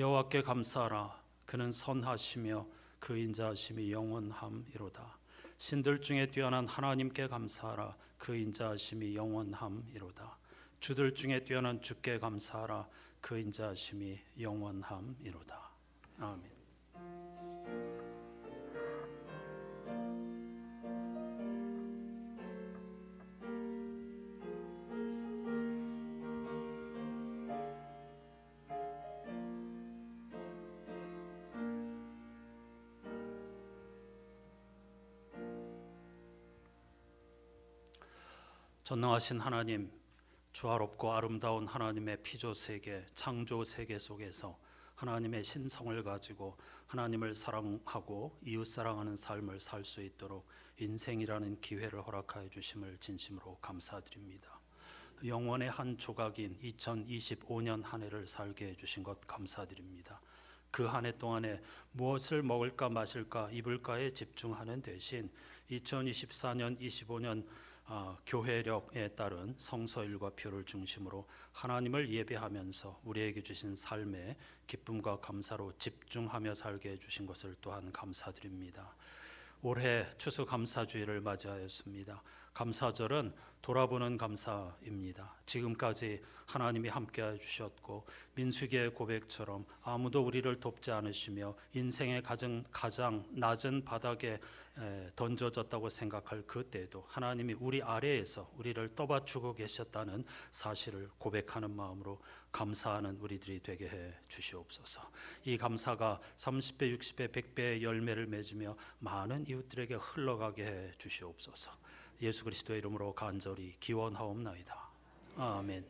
여호와께 감사하라. 그는 선하시며 그 인자하심이 영원함이로다. 신들 중에 뛰어난 하나님께 감사하라. 그 인자하심이 영원함이로다. 주들 중에 뛰어난 주께 감사하라. 그 인자하심이 영원함이로다. 아멘. 전능하신 하나님, 주화롭고 아름다운 하나님의 피조세계, 창조세계 속에서 하나님의 신성을 가지고 하나님을 사랑하고 이웃사랑하는 삶을 살 수 있도록 인생이라는 기회를 허락하여 주심을 진심으로 감사드립니다. 영원의 한 조각인 2025년 한 해를 살게 해주신 것 감사드립니다. 그 한 해 동안에 무엇을 먹을까 마실까 입을까에 집중하는 대신 2024년 25년 교회력에 따른 성서일과 표를 중심으로 하나님을 예배하면서 우리에게 주신 삶에 기쁨과 감사로 집중하며 살게 해주신 것을 또한 감사드립니다. 올해 추수감사주일을 맞이하였습니다. 감사절은 돌아보는 감사입니다. 지금까지 하나님이 함께해 주셨고 민수기의 고백처럼 아무도 우리를 돕지 않으시며 인생의 가장 낮은 바닥에 던져졌다고 생각할 그때도 하나님이 우리 아래에서 우리를 떠받치고 계셨다는 사실을 고백하는 마음으로 감사하는 우리들이 되게 해 주시옵소서. 이 감사가 30배, 60배, 100배의 열매를 맺으며 많은 이웃들에게 흘러가게 해 주시옵소서. 예수 그리스도의 이름으로 간절히 기원하옵나이다. 아멘.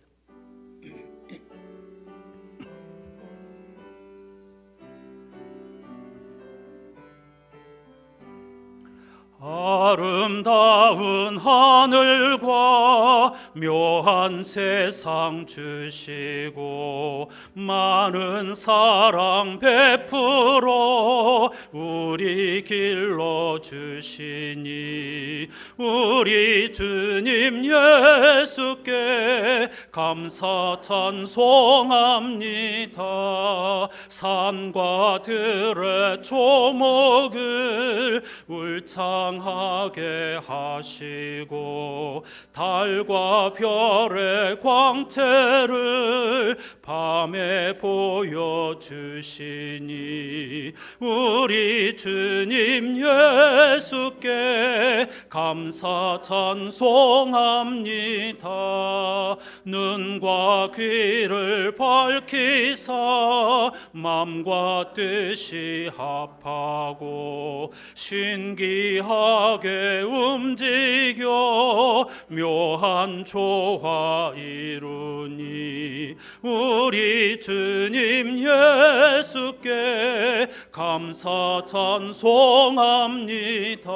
아름다운 하늘과 묘한 세상 주시고 많은 사랑 베풀어 우리 길러 주시니 우리 주님 예수께 감사 찬송합니다. 산과 들의 조목을 울창하게 하시고 달과 별의 광채를 밤에 보여주시니 우리 주님 예수께 감사 찬송합니다. 눈과 귀를 밝히사 마음과 뜻이 합하고 신기하게 움직여 묘한 조화 이루니 우리 주님 예수께 감사 찬송합니다.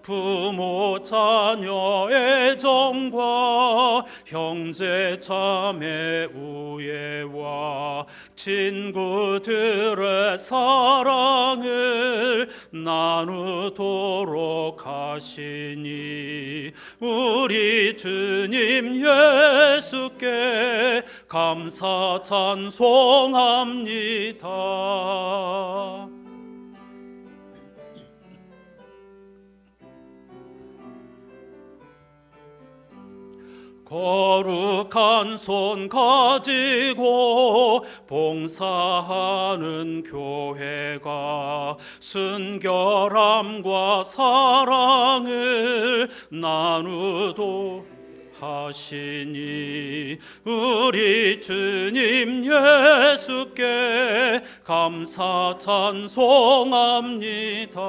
부모 자녀의 정과 형제 자매 우애와 친구들의 사랑을 나누도록 하시니 우리 주님 예수께 감사 찬송합니다. 거룩한 손 가지고 봉사하는 교회가 순결함과 사랑을 나누도록 하시니 우리 주님 예수께 감사 찬송합니다.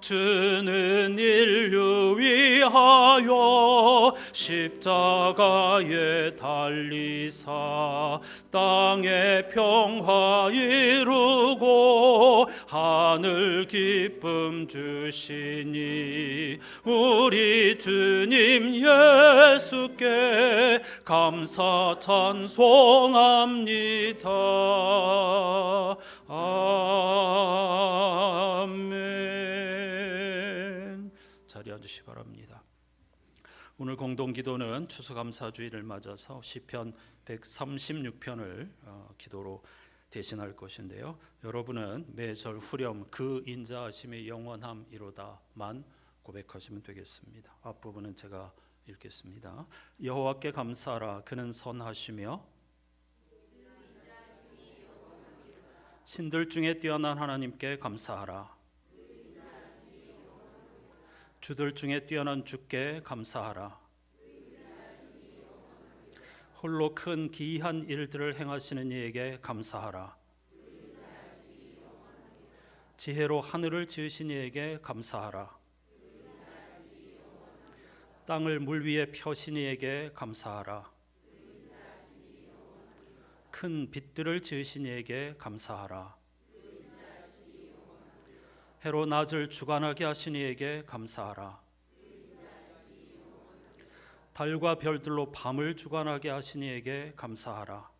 주는 인류 위하여 십자가에 달리사 땅의 평화 이루고 하늘 기쁨 주시니 우리 주님 예수께 감사 찬송합니다. 아멘. 자리에 앉으시기 바랍니다. 오늘 공동기도는 추수감사주일을 맞아서 시편 136편을 기도로 대신할 것인데요. 여러분은 매절 후렴 그 인자하심이 영원함이로다만 고백하시면 되겠습니다. 앞부분은 제가 읽겠습니다. 여호와께 감사하라. 그는 선하시며 신들 중에 뛰어난 하나님께 감사하라. 주들 중에 뛰어난 주께 감사하라. 홀로 큰 기이한 일들을 행하시는 이에게 감사하라. 지혜로 하늘을 지으신 이에게 감사하라. 땅을 물 위에 펴신 이에게 감사하라. 큰 빛들을 지으신 이에게 감사하라. 해로 낮을 주관하게 하신 이에게 감사하라. 달과 별들로 밤을 주관하게 하신 이에게 감사하라.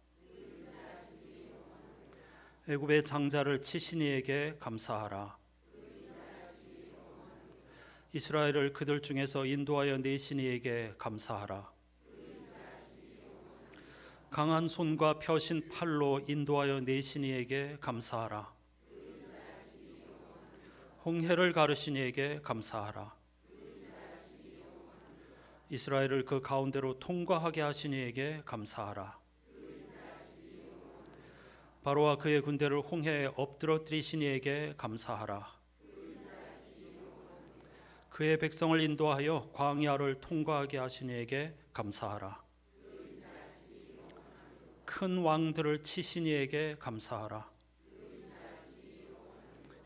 애굽의 장자를 치신 이에게 감사하라. 이스라엘을 그들 중에서 인도하여 내신 이에게 감사하라. 강한 손과 펴신 팔로 인도하여 내신 이에게 감사하라. 홍해를 가르신 이에게 감사하라. 이스라엘을 그 가운데로 통과하게 하신 이에게 감사하라. 바로와 그의 군대를 홍해에 엎드러뜨리신 이에게 감사하라. 그의 백성을 인도하여 광야를 통과하게 하신 이에게 감사하라. 큰 왕들을 치신 이에게 감사하라.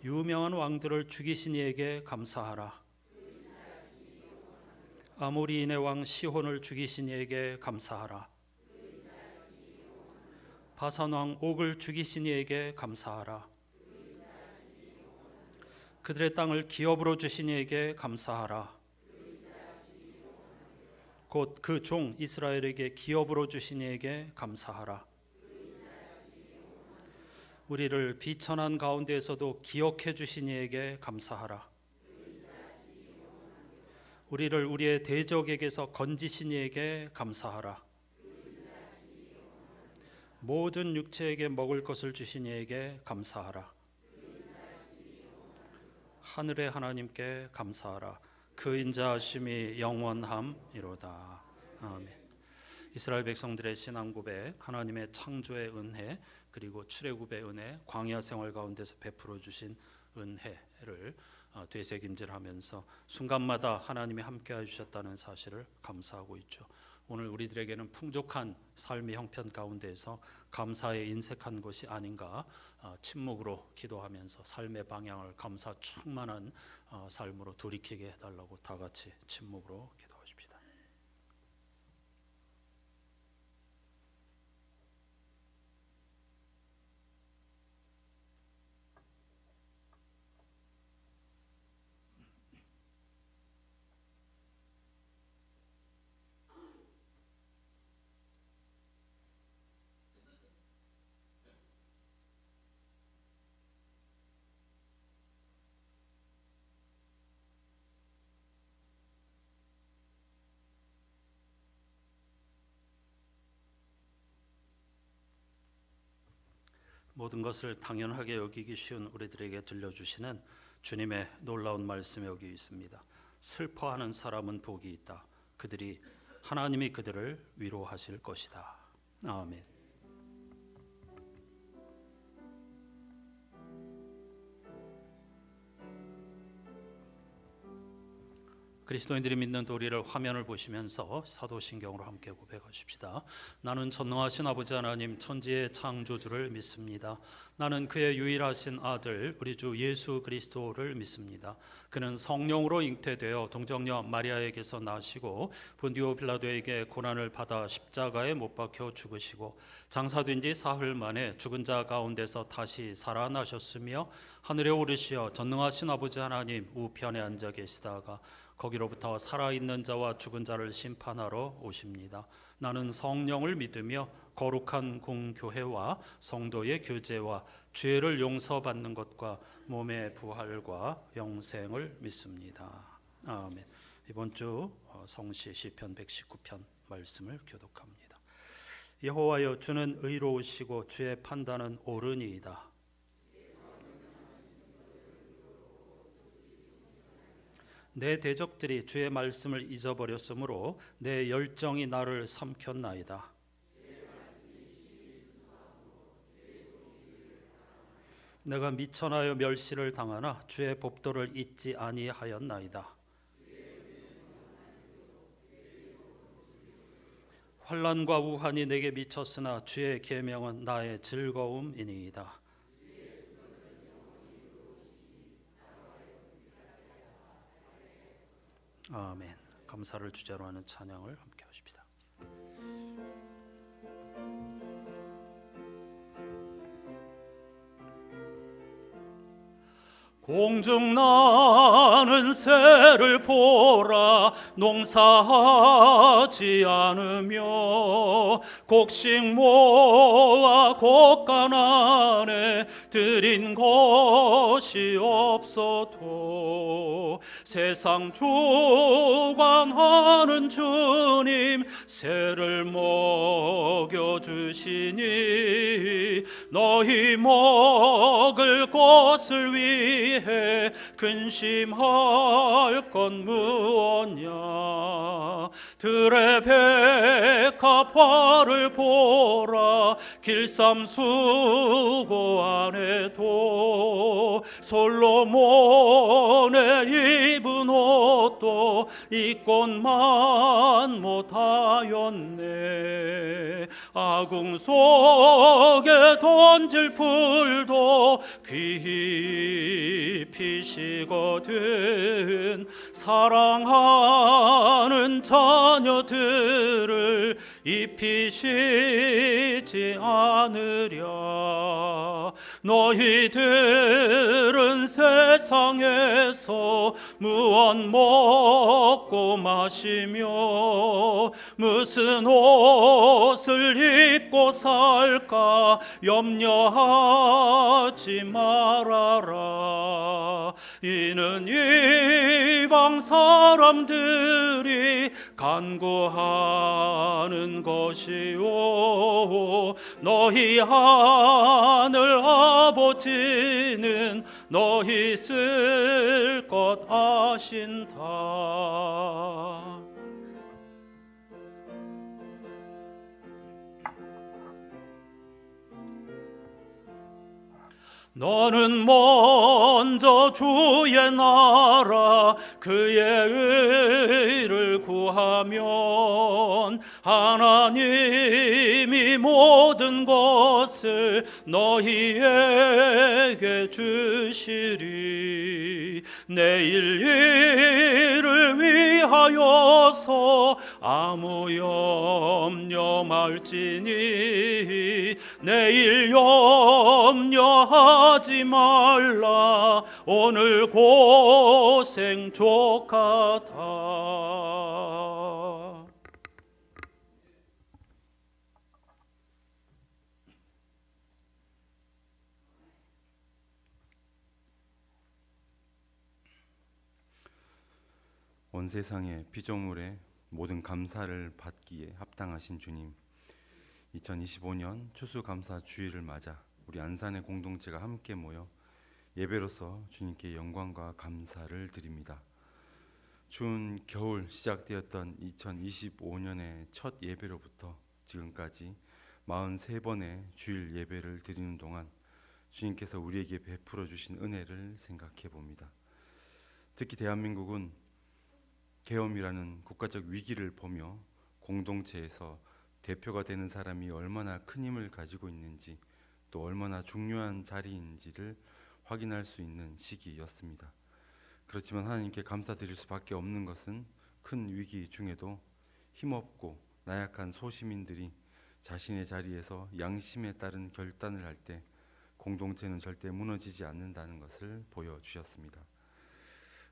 유명한 왕들을 죽이신 이에게 감사하라. 아모리인의 왕 시혼을 죽이신 이에게 감사하라. 바산 왕 옥을 죽이신 이에게 감사하라. 그들의 땅을 기업으로 주신 이에게 감사하라. 곧 그 종 이스라엘에게 기업으로 주신 이에게 감사하라. 우리를 비천한 가운데에서도 기억해 주신 이에게 감사하라. 우리를 우리의 대적에게서 건지신 이에게 감사하라. 모든 육체에게 먹을 것을 주신 이에게 감사하라. 하늘의 하나님께 감사하라. 그 인자하심이 영원함이로다. 아멘. 이스라엘 백성들의 신앙 고백, 하나님의 창조의 은혜, 그리고 출애굽의 은혜, 광야 생활 가운데서 베풀어 주신 은혜를 되새김질하면서 순간마다 하나님이 함께해 주셨다는 사실을 감사하고 있죠. 오늘 우리들에게는 풍족한 삶의 형편 가운데에서 감사에 인색한 것이 아닌가, 침묵으로 기도하면서 삶의 방향을 감사 충만한 삶으로 돌이키게 해달라고 다 같이 침묵으로 기도하십시다. 모든 것을 당연하게 여기기 쉬운 우리들에게 들려주시는 주님의 놀라운 말씀이 여기 있습니다. 슬퍼하는 사람은 복이 있다. 그들이 하나님이 그들을 위로하실 것이다. 아멘. 그리스도인들이 믿는 도리를 화면을 보시면서 사도신경으로 함께 고백하십시다. 나는 전능하신 아버지 하나님 천지의 창조주를 믿습니다. 나는 그의 유일하신 아들 우리 주 예수 그리스도를 믿습니다. 그는 성령으로 잉태되어 동정녀 마리아에게서 나시고 본디오 빌라도에게 고난을 받아 십자가에 못 박혀 죽으시고 장사된 지 사흘 만에 죽은 자 가운데서 다시 살아나셨으며 하늘에 오르시어 전능하신 아버지 하나님 우편에 앉아 계시다가 거기로부터 살아있는 자와 죽은 자를 심판하러 오십니다. 나는 성령을 믿으며 거룩한 공교회와 성도의 교제와 죄를 용서받는 것과 몸의 부활과 영생을 믿습니다. 아멘. 이번 주 성시 시편 119편 말씀을 교독합니다. 여호와여, 주는 의로우시고 주의 판단은 옳으니이다. 내 대적들이 주의 말씀을 잊어버렸으므로 내 열정이 나를 삼켰나이다. 내가 미천하여 멸시를 당하나 주의 법도를 잊지 아니하였나이다. 환난과 우환이 내게 미쳤으나 주의 계명은 나의 즐거움이니이다. 아멘. 감사를 주제로 하는 찬양을 함께 하십시다. 공중 나는 새를 보라. 농사하지 않으며 곡식 모아 곡간 안에 들인 것이 없어도 세상 주관하는 주님 새를 먹여주시니 너희 먹을 것을 위해 근심할 건 무엇냐. 들의 백합화를 보라. 길쌈수고 안에도 솔로몬의 입은 옷도 입곤만 못하였네. 아궁 속에 던질 풀도 깊이 시거든 사랑하는 자녀들을 입히시지 않으랴. 너희들은 세상에서 무엇 먹고 마시며 무슨 옷을 입고 살까 염려하지 말아라. 이는 이방 사람들이 간구하는 것이요 너희 하늘 아버지는 너희 쓸 것 아신다. 너는 먼저 주의 나라 그의 의를 구하면 하나님이 모든 것을 너희에게 주시리. 내일 일을 위하여서 아무 염려 말지니 내일 염려하지 말라. 오늘 고생 족하다. 온 세상의 피조물의 모든 감사를 받기에 합당하신 주님, 2025년 추수감사 주일을 맞아 우리 안산의 공동체가 함께 모여 예배로서 주님께 영광과 감사를 드립니다. 추운 겨울 시작되었던 2025년의 첫 예배로부터 지금까지 43번의 주일 예배를 드리는 동안 주님께서 우리에게 베풀어 주신 은혜를 생각해 봅니다. 특히 대한민국은 계엄이라는 국가적 위기를 보며 공동체에서 대표가 되는 사람이 얼마나 큰 힘을 가지고 있는지 또 얼마나 중요한 자리인지를 확인할 수 있는 시기였습니다. 그렇지만 하나님께 감사드릴 수밖에 없는 것은 큰 위기 중에도 힘없고 나약한 소시민들이 자신의 자리에서 양심에 따른 결단을 할 때 공동체는 절대 무너지지 않는다는 것을 보여주셨습니다.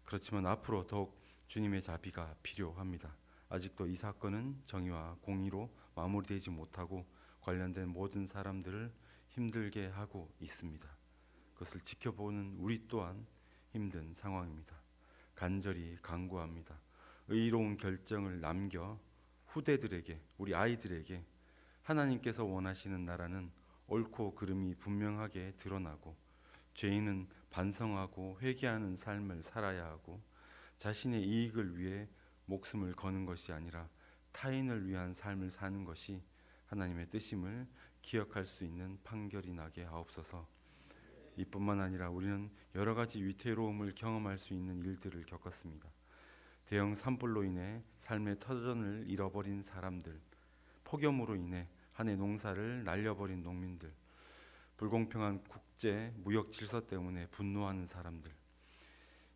그렇지만 앞으로 더욱 주님의 자비가 필요합니다. 아직도 이 사건은 정의와 공의로 마무리되지 못하고 관련된 모든 사람들을 힘들게 하고 있습니다. 그것을 지켜보는 우리 또한 힘든 상황입니다. 간절히 간구합니다. 의로운 결정을 남겨 후대들에게, 우리 아이들에게 하나님께서 원하시는 나라는 옳고 그름이 분명하게 드러나고 죄인은 반성하고 회개하는 삶을 살아야 하고 자신의 이익을 위해 목숨을 거는 것이 아니라 타인을 위한 삶을 사는 것이 하나님의 뜻임을 기억할 수 있는 판결이 나게 하옵소서. 이뿐만 아니라 우리는 여러 가지 위태로움을 경험할 수 있는 일들을 겪었습니다. 대형 산불로 인해 삶의 터전을 잃어버린 사람들, 폭염으로 인해 한 해 농사를 날려버린 농민들, 불공평한 국제 무역 질서 때문에 분노하는 사람들,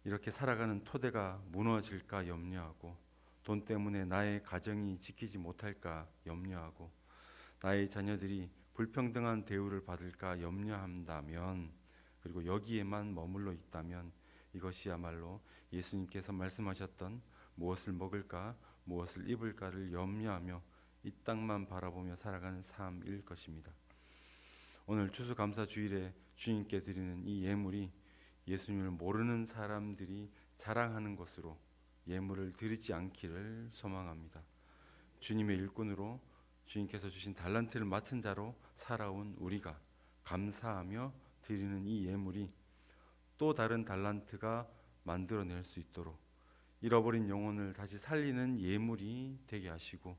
이렇게 살아가는 토대가 무너질까 염려하고 돈 때문에 나의 가정이 지키지 못할까 염려하고 나의 자녀들이 불평등한 대우를 받을까 염려한다면, 그리고 여기에만 머물러 있다면 이것이야말로 예수님께서 말씀하셨던 무엇을 먹을까 무엇을 입을까를 염려하며 이 땅만 바라보며 살아가는 삶일 것입니다. 오늘 추수감사주일에 주님께 드리는 이 예물이 예수님을 모르는 사람들이 자랑하는 것으로 예물을 드리지 않기를 소망합니다. 주님의 일꾼으로 주님께서 주신 달란트를 맡은 자로 살아온 우리가 감사하며 드리는 이 예물이 또 다른 달란트가 만들어낼 수 있도록 잃어버린 영혼을 다시 살리는 예물이 되게 하시고,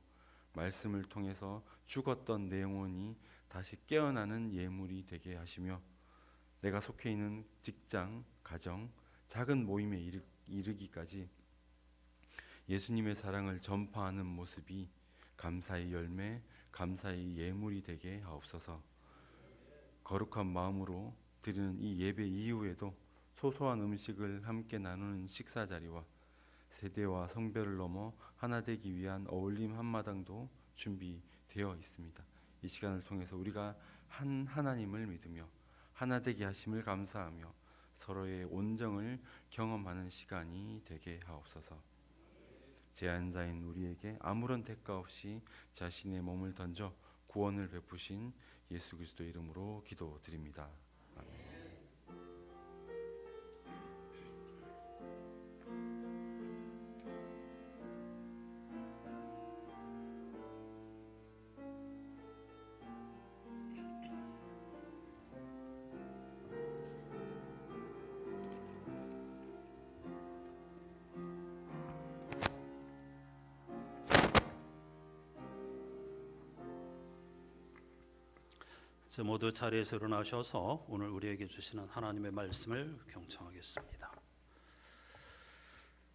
말씀을 통해서 죽었던 내 영혼이 다시 깨어나는 예물이 되게 하시며, 내가 속해 있는 직장, 가정, 작은 모임에 이르기까지 예수님의 사랑을 전파하는 모습이 감사의 열매, 감사의 예물이 되게 하옵소서. 거룩한 마음으로 드리는 이 예배 이후에도 소소한 음식을 함께 나누는 식사 자리와 세대와 성별을 넘어 하나 되기 위한 어울림 한마당도 준비되어 있습니다. 이 시간을 통해서 우리가 한 하나님을 믿으며 하나 되게 하심을 감사하며 서로의 온정을 경험하는 시간이 되게 하옵소서. 제한자인 우리에게 아무런 대가 없이 자신의 몸을 던져 구원을 베푸신 예수 그리스도 이름으로 기도드립니다. 아멘. 이제 모두 자리에서 일어나셔서 오늘 우리에게 주시는 하나님의 말씀을 경청하겠습니다.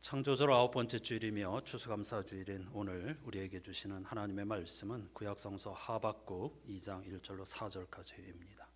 창조절 9번째 주일이며 추수감사주일인 오늘 우리에게 주시는 하나님의 말씀은 구약성서 하박국 2장 1절로 4절까지입니다.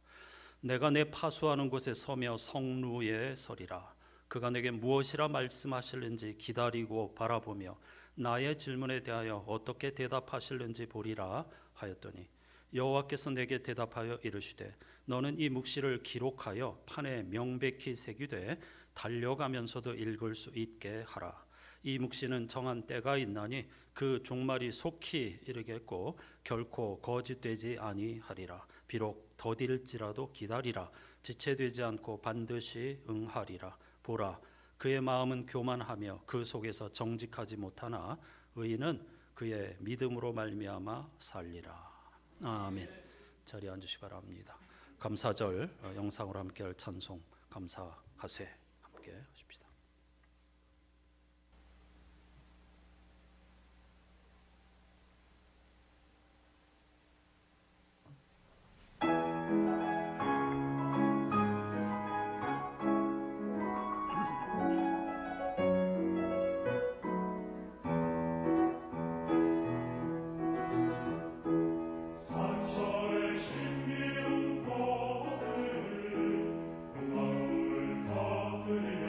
내가 내 파수하는 곳에 서며 성루에 서리라. 그가 내게 무엇이라 말씀하실는지 기다리고 바라보며 나의 질문에 대하여 어떻게 대답하실는지 보리라 하였더니, 여호와께서 내게 대답하여 이르시되 너는 이 묵시를 기록하여 판에 명백히 새기되 달려가면서도 읽을 수 있게 하라. 이 묵시는 정한 때가 있나니 그 종말이 속히 이르겠고 결코 거짓되지 아니하리라. 비록 더딜지라도 기다리라. 지체되지 않고 반드시 응하리라. 보라, 그의 마음은 교만하며 그 속에서 정직하지 못하나 의인은 그의 믿음으로 말미암아 살리라. 아멘. 자리에 앉으시기 바랍니다. 감사절 영상으로 함께할 찬송 감사하세 함께 하십시다. 산천의 신비한 꽃들 영광을 다 그리며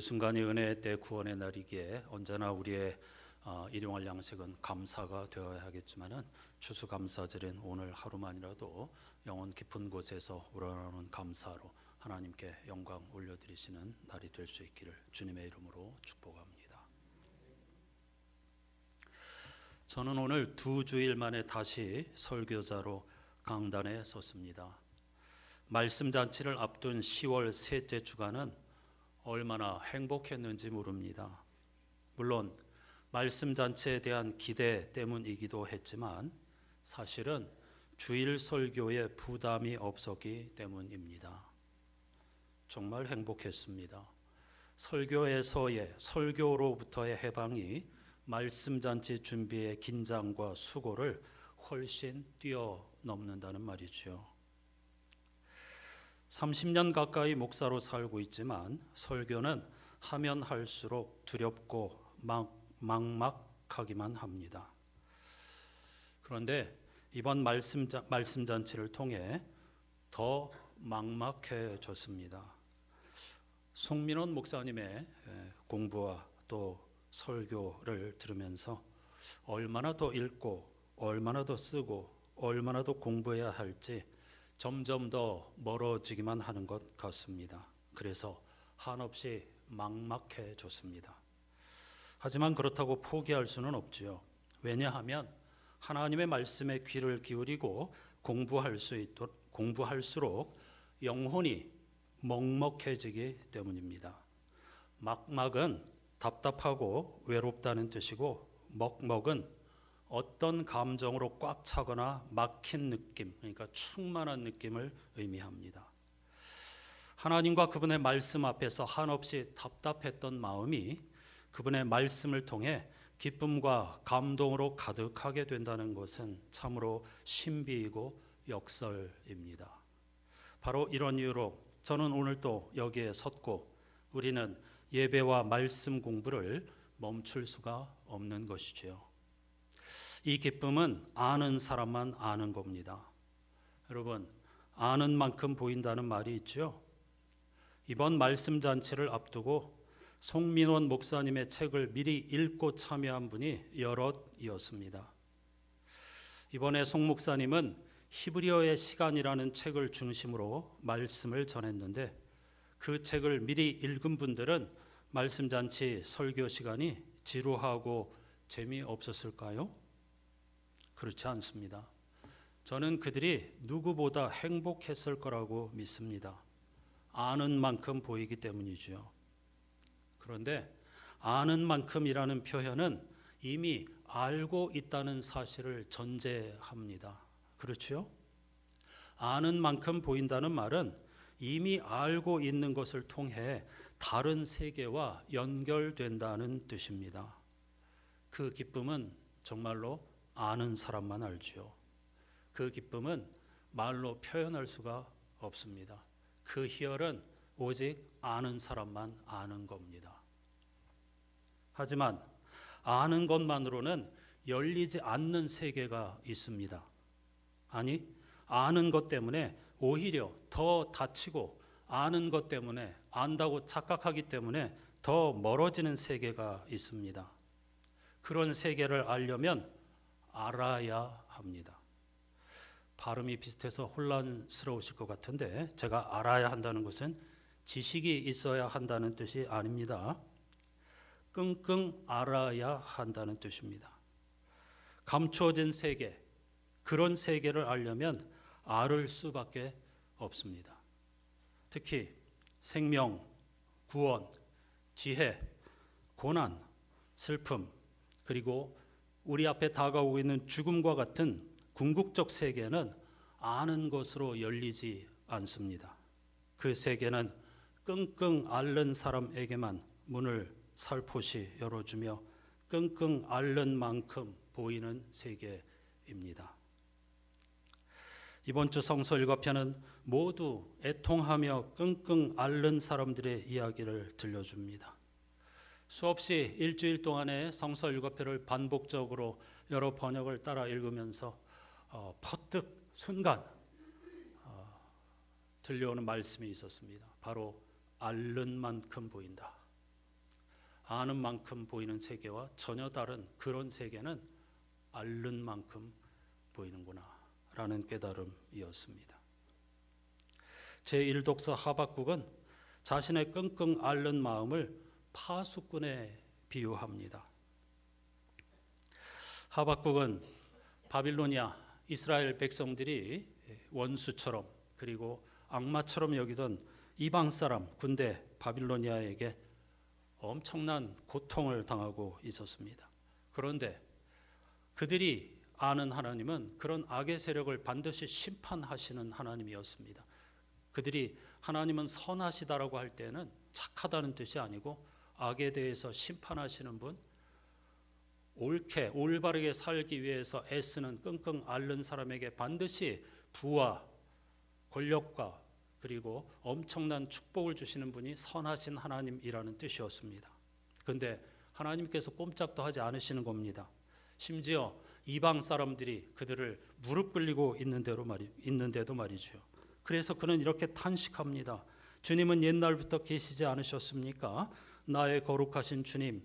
순간이 은혜의 때 구원의 날이기에 언제나 우리의 일용할 양식은 감사가 되어야 하겠지만은 추수감사절인 오늘 하루만이라도 영혼 깊은 곳에서 우러나오는 감사로 하나님께 영광 올려드리시는 날이 될 수 있기를 주님의 이름으로 축복합니다. 저는 오늘 2주일 만에 다시 설교자로 강단에 섰습니다. 말씀 잔치를 앞둔 10월 셋째 주간은 얼마나 행복했는지 모릅니다. 물론 말씀 잔치에 대한 기대 때문이기도 했지만 사실은 주일 설교에 부담이 없었기 때문입니다. 정말 행복했습니다. 설교로부터의 해방이 말씀 잔치 준비의 긴장과 수고를 훨씬 뛰어넘는다는 말이죠. 30년 가까이 목사로 살고 있지만 설교는 하면 할수록 두렵고 막막하기만 합니다. 그런데 이번 말씀 잔치를 통해 더 막막해졌습니다. 송민원 목사님의 공부와 또 설교를 들으면서 얼마나 더 읽고 얼마나 더 쓰고 얼마나 더 공부해야 할지 점점 더 멀어지기만 하는 것 같습니다. 그래서 한없이 막막해졌습니다. 하지만 그렇다고 포기할 수는 없지요. 왜냐하면 하나님의 말씀에 귀를 기울이고 공부할수록 영혼이 먹먹해지기 때문입니다. 막막은 답답하고 외롭다는 뜻이고 먹먹은 어떤 감정으로 꽉 차거나 막힌 느낌, 그러니까 충만한 느낌을 의미합니다. 하나님과 그분의 말씀 앞에서 한없이 답답했던 마음이 그분의 말씀을 통해 기쁨과 감동으로 가득하게 된다는 것은 참으로 신비이고 역설입니다. 바로 이런 이유로 저는 오늘 또 여기에 섰고 우리는 예배와 말씀 공부를 멈출 수가 없는 것이지요. 이 기쁨은 아는 사람만 아는 겁니다. 여러분, 아는 만큼 보인다는 말이 있죠. 이번 말씀 잔치를 앞두고 송민원 목사님의 책을 미리 읽고 참여한 분이 여럿이었습니다. 이번에 송 목사님은 히브리어의 시간이라는 책을 중심으로 말씀을 전했는데 그 책을 미리 읽은 분들은 말씀 잔치 설교 시간이 지루하고 재미없었을까요? 그렇지 않습니다. 저는 그들이 누구보다 행복했을 거라고 믿습니다. 아는 만큼 보이기 때문이죠. 그런데 아는 만큼이라는 표현은 이미 알고 있다는 사실을 전제합니다. 그렇죠? 아는 만큼 보인다는 말은 이미 알고 있는 것을 통해 다른 세계와 연결된다는 뜻입니다. 그 기쁨은 정말로 아는 사람만 알지요. 그 기쁨은 말로 표현할 수가 없습니다. 그 희열은 오직 아는 사람만 아는 겁니다. 하지만 아는 것만으로는 열리지 않는 세계가 있습니다. 아니, 아는 것 때문에 오히려 더 다치고 아는 것 때문에 안다고 착각하기 때문에 더 멀어지는 세계가 있습니다. 그런 세계를 알려면 알아야 합니다. 발음이 비슷해서 혼란스러우실 것 같은데 제가 알아야 한다는 것은 지식이 있어야 한다는 뜻이 아닙니다. 끙끙 알아야 한다는 뜻입니다. 감추어진 세계, 그런 세계를 알려면 알을 수밖에 없습니다. 특히 생명, 구원, 지혜, 고난, 슬픔, 그리고 우리 앞에 다가오고 있는 죽음과 같은 궁극적 세계는 아는 것으로 열리지 않습니다. 그 세계는 끙끙 앓는 사람에게만 문을 살포시 열어주며 끙끙 앓는 만큼 보이는 세계입니다. 이번 주 성서 일과편은 모두 애통하며 끙끙 앓는 사람들의 이야기를 들려줍니다. 수없이 일주일 동안의 성서 일과편을 반복적으로 여러 번역을 따라 읽으면서 퍼뜩 순간 들려오는 말씀이 있었습니다. 바로 앓는 만큼 보인다. 아는 만큼 보이는 세계와 전혀 다른 그런 세계는 앓는 만큼 보이는구나 라는 깨달음이었습니다. 제1독서 하박국은 자신의 끙끙 앓는 마음을 파수꾼에 비유합니다. 하박국은 바빌로니아 이스라엘 백성들이 원수처럼 그리고 악마처럼 여기던 이방 사람 군대 바빌로니아에게 엄청난 고통을 당하고 있었습니다. 그런데 그들이 아는 하나님은 그런 악의 세력을 반드시 심판하시는 하나님이었습니다. 그들이 하나님은 선하시다라고 할 때는 착하다는 뜻이 아니고 악에 대해서 심판하시는 분, 옳게 올바르게 살기 위해서 애쓰는 끙끙 앓는 사람에게 반드시 부와 권력과 그리고 엄청난 축복을 주시는 분이 선하신 하나님이라는 뜻이었습니다. 그런데 하나님께서 꼼짝도 하지 않으시는 겁니다. 심지어 이방 사람들이 그들을 무릎 꿇리고 있는데도 말이죠. 그래서 그는 이렇게 탄식합니다. 주님은 옛날부터 계시지 않으셨습니까? 나의 거룩하신 주님,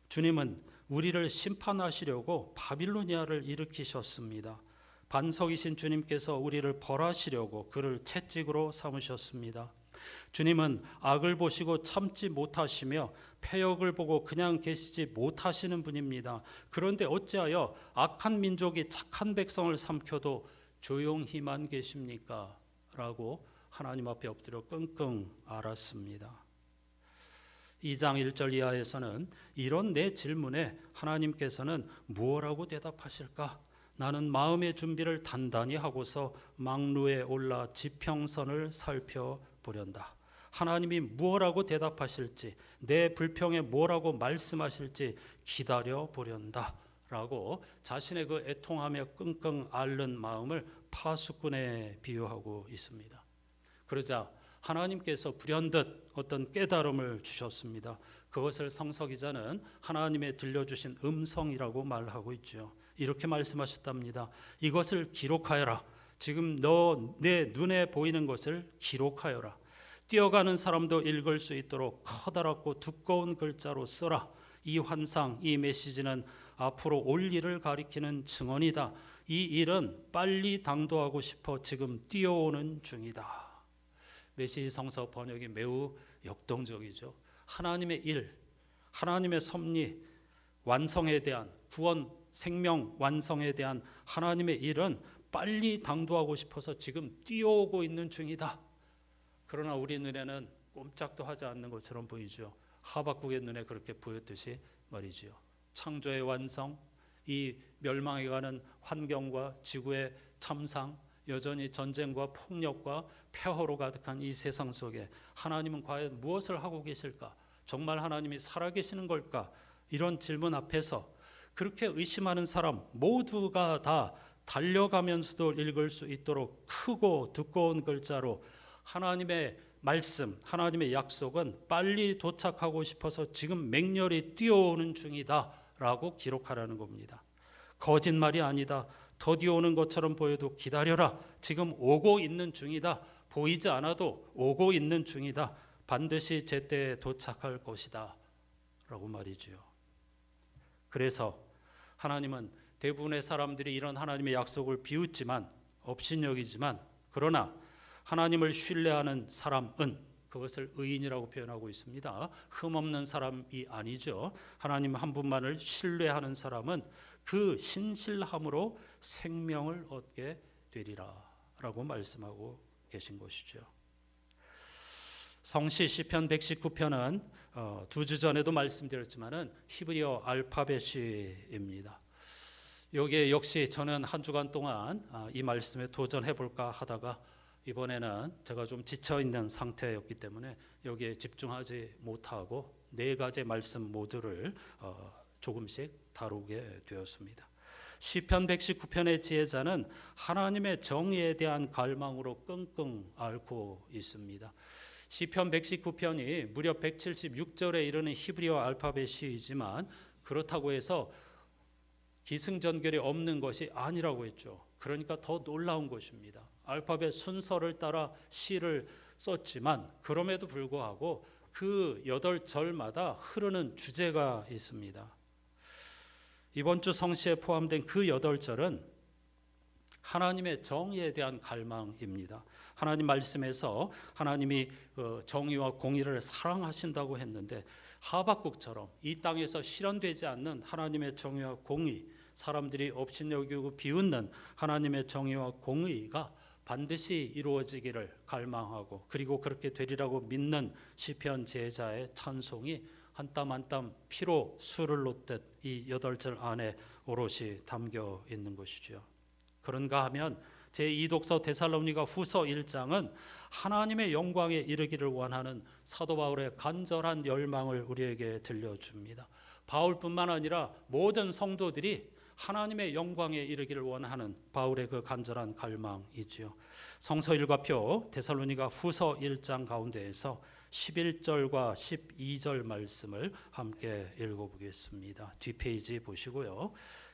주님은 우리를 심판하시려고 바빌로니아를 일으키셨습니다. 반석이신 주님께서 우리를 벌하시려고 그를 채찍으로 삼으셨습니다. 주님은 악을 보시고 참지 못하시며 패역을 보고 그냥 계시지 못하시는 분입니다. 그런데 어찌하여 악한 민족이 착한 백성을 삼켜도 조용히만 계십니까? 라고 하나님 앞에 엎드려 끙끙 앓았습니다. 2장 1절 이하에서는 이런 내 질문에 하나님께서는 무엇라고 대답하실까? 나는 마음의 준비를 단단히 하고서 망루에 올라 지평선을 살펴보련다. 하나님이 무엇라고 대답하실지, 내 불평에 뭐라고 말씀하실지 기다려 보련다 라고 자신의 그 애통하며 끙끙 앓는 마음을 파수꾼에 비유하고 있습니다. 그러자 하나님께서 불현듯 어떤 깨달음을 주셨습니다. 그것을 성서 기자는 하나님의 들려주신 음성이라고 말하고 있죠. 이렇게 말씀하셨답니다. 이것을 기록하여라. 지금 너 내 눈에 보이는 것을 기록하여라. 뛰어가는 사람도 읽을 수 있도록 커다랗고 두꺼운 글자로 써라. 이 환상, 이 메시지는 앞으로 올 일을 가리키는 증언이다. 이 일은 빨리 당도하고 싶어 지금 뛰어오는 중이다. 메시지 성서 번역이 매우 역동적이죠. 하나님의 일, 하나님의 섭리, 완성에 대한 구원, 생명 완성에 대한 하나님의 일은 빨리 당도하고 싶어서 지금 뛰어오고 있는 중이다. 그러나 우리 눈에는 꼼짝도 하지 않는 것처럼 보이죠. 하박국의 눈에 그렇게 보였듯이 말이죠. 창조의 완성, 이 멸망해가는 환경과 지구의 참상, 여전히 전쟁과 폭력과 폐허로 가득한 이 세상 속에 하나님은 과연 무엇을 하고 계실까? 정말 하나님이 살아계시는 걸까? 이런 질문 앞에서 그렇게 의심하는 사람 모두가 다 달려가면서도 읽을 수 있도록 크고 두꺼운 글자로 하나님의 말씀, 하나님의 약속은 빨리 도착하고 싶어서 지금 맹렬히 뛰어오는 중이다 라고 기록하라는 겁니다. 거짓말이 아니다. 더디 오는 것처럼 보여도 기다려라. 지금 오고 있는 중이다. 보이지 않아도 오고 있는 중이다. 반드시 제때에 도착할 것이다 라고 말이죠. 그래서 하나님은 대부분의 사람들이 이런 하나님의 약속을 비웃지만 업신여기지만 그러나 하나님을 신뢰하는 사람은 그것을 의인이라고 표현하고 있습니다. 흠없는 사람이 아니죠. 하나님 한 분만을 신뢰하는 사람은 그 신실함으로 생명을 얻게 되리라 라고 말씀하고 계신 것이죠. 성시 시편 119편은 두 주 전에도 말씀드렸지만은 히브리어 알파벳입니다. 여기에 역시 저는 한 주간 동안 이 말씀에 도전해 볼까 하다가 이번에는 제가 좀 지쳐 있는 상태였기 때문에 여기에 집중하지 못하고 네 가지 말씀 모두를 조금씩 다루게 되었습니다. 시편 119편의 지혜자는 하나님의 정의에 대한 갈망으로 끙끙 앓고 있습니다. 시편 119편이 무려 176절에 이르는 히브리어 알파벳이지만 그렇다고 해서 기승전결이 없는 것이 아니라고 했죠. 그러니까 더 놀라운 것입니다. 알파벳 순서를 따라 시를 썼지만 그럼에도 불구하고 그 8절마다 흐르는 주제가 있습니다. 이번 주 성시에 포함된 그 8절은 하나님의 정의에 대한 갈망입니다. 하나님 말씀에서 하나님이 정의와 공의를 사랑하신다고 했는데 하박국처럼 이 땅에서 실현되지 않는 하나님의 정의와 공의, 사람들이 업신여기고 비웃는 하나님의 정의와 공의가 반드시 이루어지기를 갈망하고 그리고 그렇게 되리라고 믿는 시편 제자의 찬송이 한 땀 한 땀 피로 술을 놓듯 이 8절 안에 오롯이 담겨 있는 것이죠. 그런가 하면 제2독서 데살로니가 후서 1장은 하나님의 영광에 이르기를 원하는 사도 바울의 간절한 열망을 우리에게 들려줍니다. 바울뿐만 아니라 모든 성도들이 하나님의 영광에 이르기를 원하는 바울의 그 간절한 갈망이지요. 성서 일과표 데살로니가 후서 1장 가운데에서 11절과 12절 말씀을 함께 읽어보겠습니다. 뒷페이지 보시고요.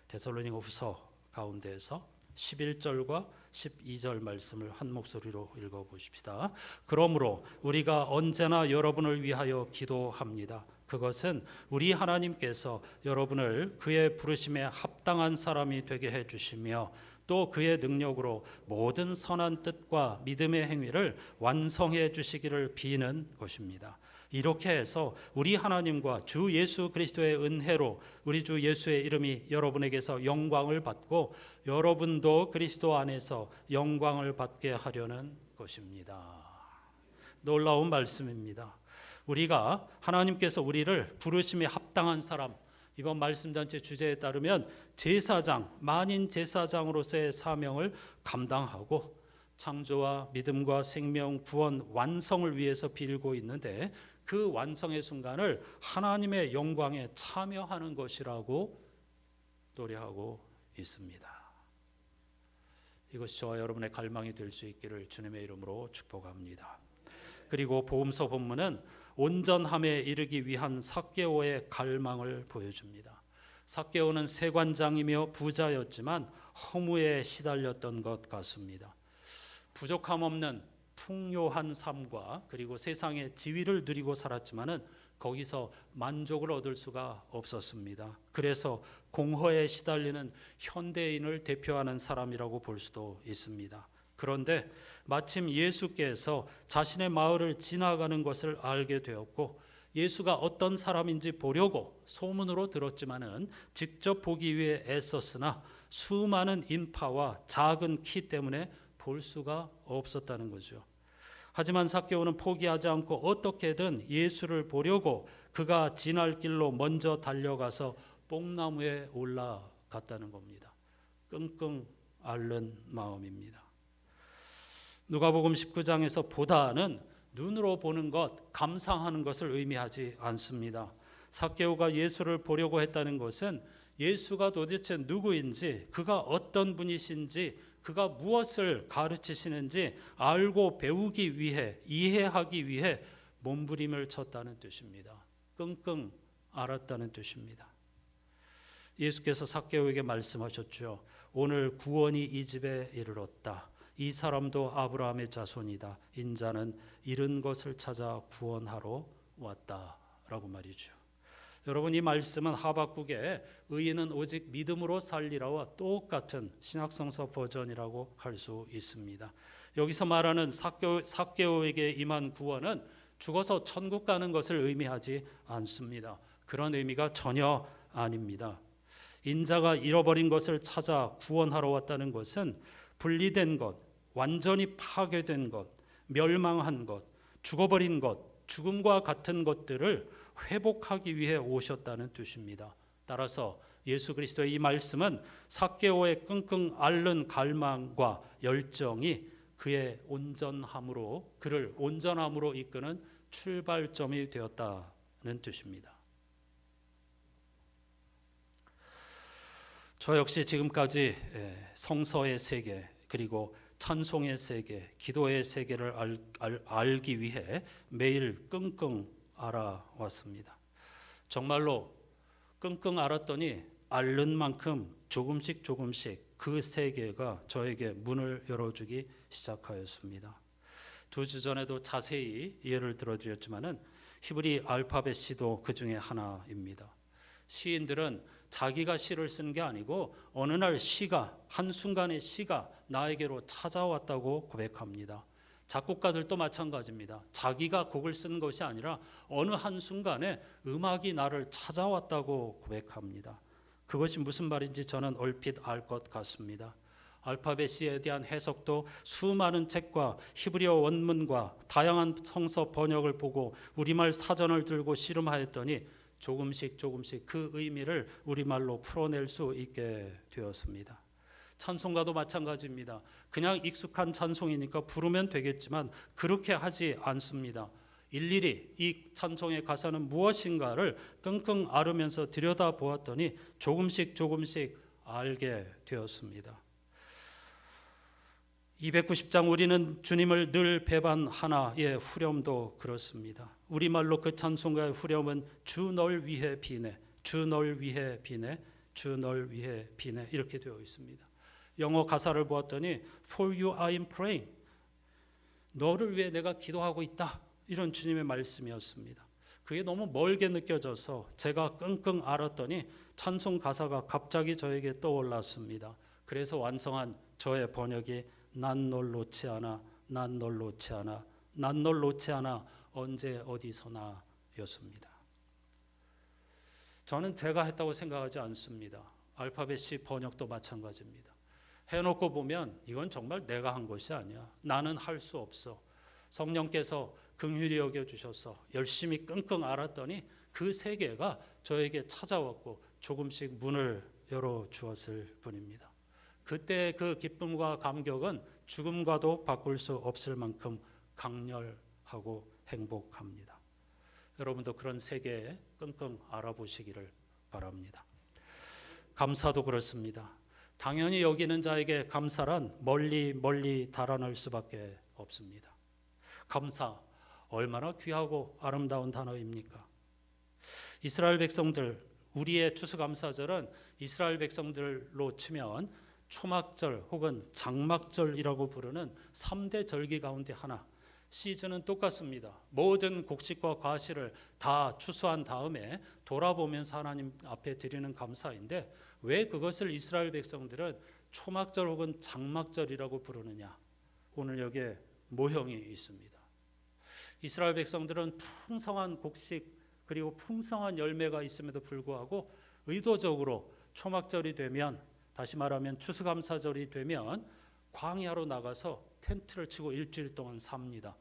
데살로니가 후서 가운데에서 11절과 12절 말씀을 한 목소리로 읽어보십시다. 그러므로 우리가 언제나 여러분을 위하여 기도합니다. 그것은 우리 하나님께서 여러분을 그의 부르심에 합당한 사람이 되게 해주시며 또 그의 능력으로 모든 선한 뜻과 믿음의 행위를 완성해 주시기를 비는 것입니다. 이렇게 해서 우리 하나님과 주 예수 그리스도의 은혜로 우리 주 예수의 이름이 여러분에게서 영광을 받고 여러분도 그리스도 안에서 영광을 받게 하려는 것입니다. 놀라운 말씀입니다. 우리가 하나님께서 우리를 부르심에 합당한 사람, 이번 말씀잔치 주제에 따르면 제사장, 만인 제사장으로서의 사명을 감당하고 창조와 믿음과 생명, 구원, 완성을 위해서 빌고 있는데 그 완성의 순간을 하나님의 영광에 참여하는 것이라고 노래하고 있습니다. 이것이 저와 여러분의 갈망이 될 수 있기를 주님의 이름으로 축복합니다. 그리고 복음서 본문은 온전함에 이르기 위한 삭개오의 갈망을 보여줍니다. 삭개오는 세관장이며 부자였지만 허무에 시달렸던 것 같습니다. 부족함 없는 풍요한 삶과 그리고 세상의 지위를 누리고 살았지만은 거기서 만족을 얻을 수가 없었습니다. 그래서 공허에 시달리는 현대인을 대표하는 사람이라고 볼 수도 있습니다. 그런데 마침 예수께서 자신의 마을을 지나가는 것을 알게 되었고 예수가 어떤 사람인지 보려고 소문으로 들었지만은 직접 보기 위해 애썼으나 수많은 인파와 작은 키 때문에 볼 수가 없었다는 거죠. 하지만 삭개오는 포기하지 않고 어떻게든 예수를 보려고 그가 지날 길로 먼저 달려가서 뽕나무에 올라갔다는 겁니다. 끙끙 앓는 마음입니다. 누가복음 19장에서 보다는 눈으로 보는 것, 감상하는 것을 의미하지 않습니다. 삭개오가 예수를 보려고 했다는 것은 예수가 도대체 누구인지, 그가 어떤 분이신지, 그가 무엇을 가르치시는지 알고 배우기 위해, 이해하기 위해 몸부림을 쳤다는 뜻입니다. 끙끙 앓았다는 뜻입니다. 예수께서 삭개오에게 말씀하셨죠. 오늘 구원이 이 집에 이르렀다. 이 사람도 아브라함의 자손이다. 인자는 잃은 것을 찾아 구원하러 왔다라고 말이죠. 여러분, 이 말씀은 하박국의 의인은 오직 믿음으로 살리라와 똑같은 신약성서 버전이라고 할 수 있습니다. 여기서 말하는 삭개오에게 임한 구원은 죽어서 천국 가는 것을 의미하지 않습니다. 그런 의미가 전혀 아닙니다. 인자가 잃어버린 것을 찾아 구원하러 왔다는 것은 분리된 것, 완전히 파괴된 것, 멸망한 것, 죽어버린 것, 죽음과 같은 것들을 회복하기 위해 오셨다는 뜻입니다. 따라서 예수 그리스도의 이 말씀은 삭개오의 끙끙 앓는 갈망과 열정이 그의 온전함으로, 그를 온전함으로 이끄는 출발점이 되었다는 뜻입니다. 저 역시 지금까지 성서의 세계, 그리고 찬송의 세계, 기도의 세계를 알기 위해 매일 끙끙 앓아왔습니다. 정말로 끙끙 앓았더니 앓는 만큼 조금씩 그 세계가 저에게 문을 열어주기 시작하였습니다. 2주 전에도 자세히 예를 들어드렸지만은 히브리 알파벳 시도 그 중에 하나입니다. 시인들은 자기가 시를 쓴 게 아니고 어느 날 시가, 한순간의 시가 나에게로 찾아왔다고 고백합니다. 작곡가들도 마찬가지입니다. 자기가 곡을 쓴 것이 아니라 어느 한순간에 음악이 나를 찾아왔다고 고백합니다. 그것이 무슨 말인지 저는 얼핏 알 것 같습니다. 알파벳 C에 대한 해석도 수많은 책과 히브리어 원문과 다양한 성서 번역을 보고 우리말 사전을 들고 씨름하였더니 조금씩 그 의미를 우리말로 풀어낼 수 있게 되었습니다. 찬송가도 마찬가지입니다. 그냥 익숙한 찬송이니까 부르면 되겠지만 그렇게 하지 않습니다. 일일이 이 찬송의 가사는 무엇인가를 끙끙 앓으면서 들여다보았더니 조금씩 알게 되었습니다. 290장 우리는 주님을 늘 배반하나의 후렴도 그렇습니다. 우리말로 그 찬송가의 후렴은 주 널 위해 비네, 주 널 위해 비네, 주 널 위해 비네 이렇게 되어 있습니다. 영어 가사를 보았더니 For you I am praying, 너를 위해 내가 기도하고 있다, 이런 주님의 말씀이었습니다. 그게 너무 멀게 느껴져서 제가 끙끙 앓았더니 찬송 가사가 갑자기 저에게 떠올랐습니다. 그래서 완성한 저의 번역이 난 널 놓지 않아, 난 널 놓지 않아, 난 널 놓지 않아, 언제 어디서나 였습니다. 저는 제가 했다고 생각하지 않습니다. 알파벳 C 번역도 마찬가지입니다. 해놓고 보면 이건 정말 내가 한 것이 아니야. 나는 할 수 없어. 성령께서 긍휼히 여겨주셔서 열심히 끙끙 앓았더니 그 세계가 저에게 찾아왔고 조금씩 문을 열어주었을 뿐입니다. 그때 그 기쁨과 감격은 죽음과도 바꿀 수 없을 만큼 강렬하고 행복합니다. 여러분도 그런 세계에 끙끙 알아보시기를 바랍니다. 감사도 그렇습니다. 당연히 여기는 자에게 감사란 멀리 달아날 수밖에 없습니다. 감사, 얼마나 귀하고 아름다운 단어입니까? 이스라엘 백성들, 우리의 추수감사절은 이스라엘 백성들로 치면 초막절 혹은 장막절이라고 부르는 3대 절기 가운데 하나. 시즌은 똑같습니다. 모든 곡식과 과실을 다 추수한 다음에 돌아보면서 하나님 앞에 드리는 감사인데 왜 그것을 이스라엘 백성들은 초막절 혹은 장막절이라고 부르느냐? 오늘 여기에 모형이 있습니다. 이스라엘 백성들은 풍성한 곡식 그리고 풍성한 열매가 있음에도 불구하고 의도적으로 초막절이 되면, 다시 말하면 추수감사절이 되면 광야로 나가서 텐트를 치고 일주일 동안 삽니다.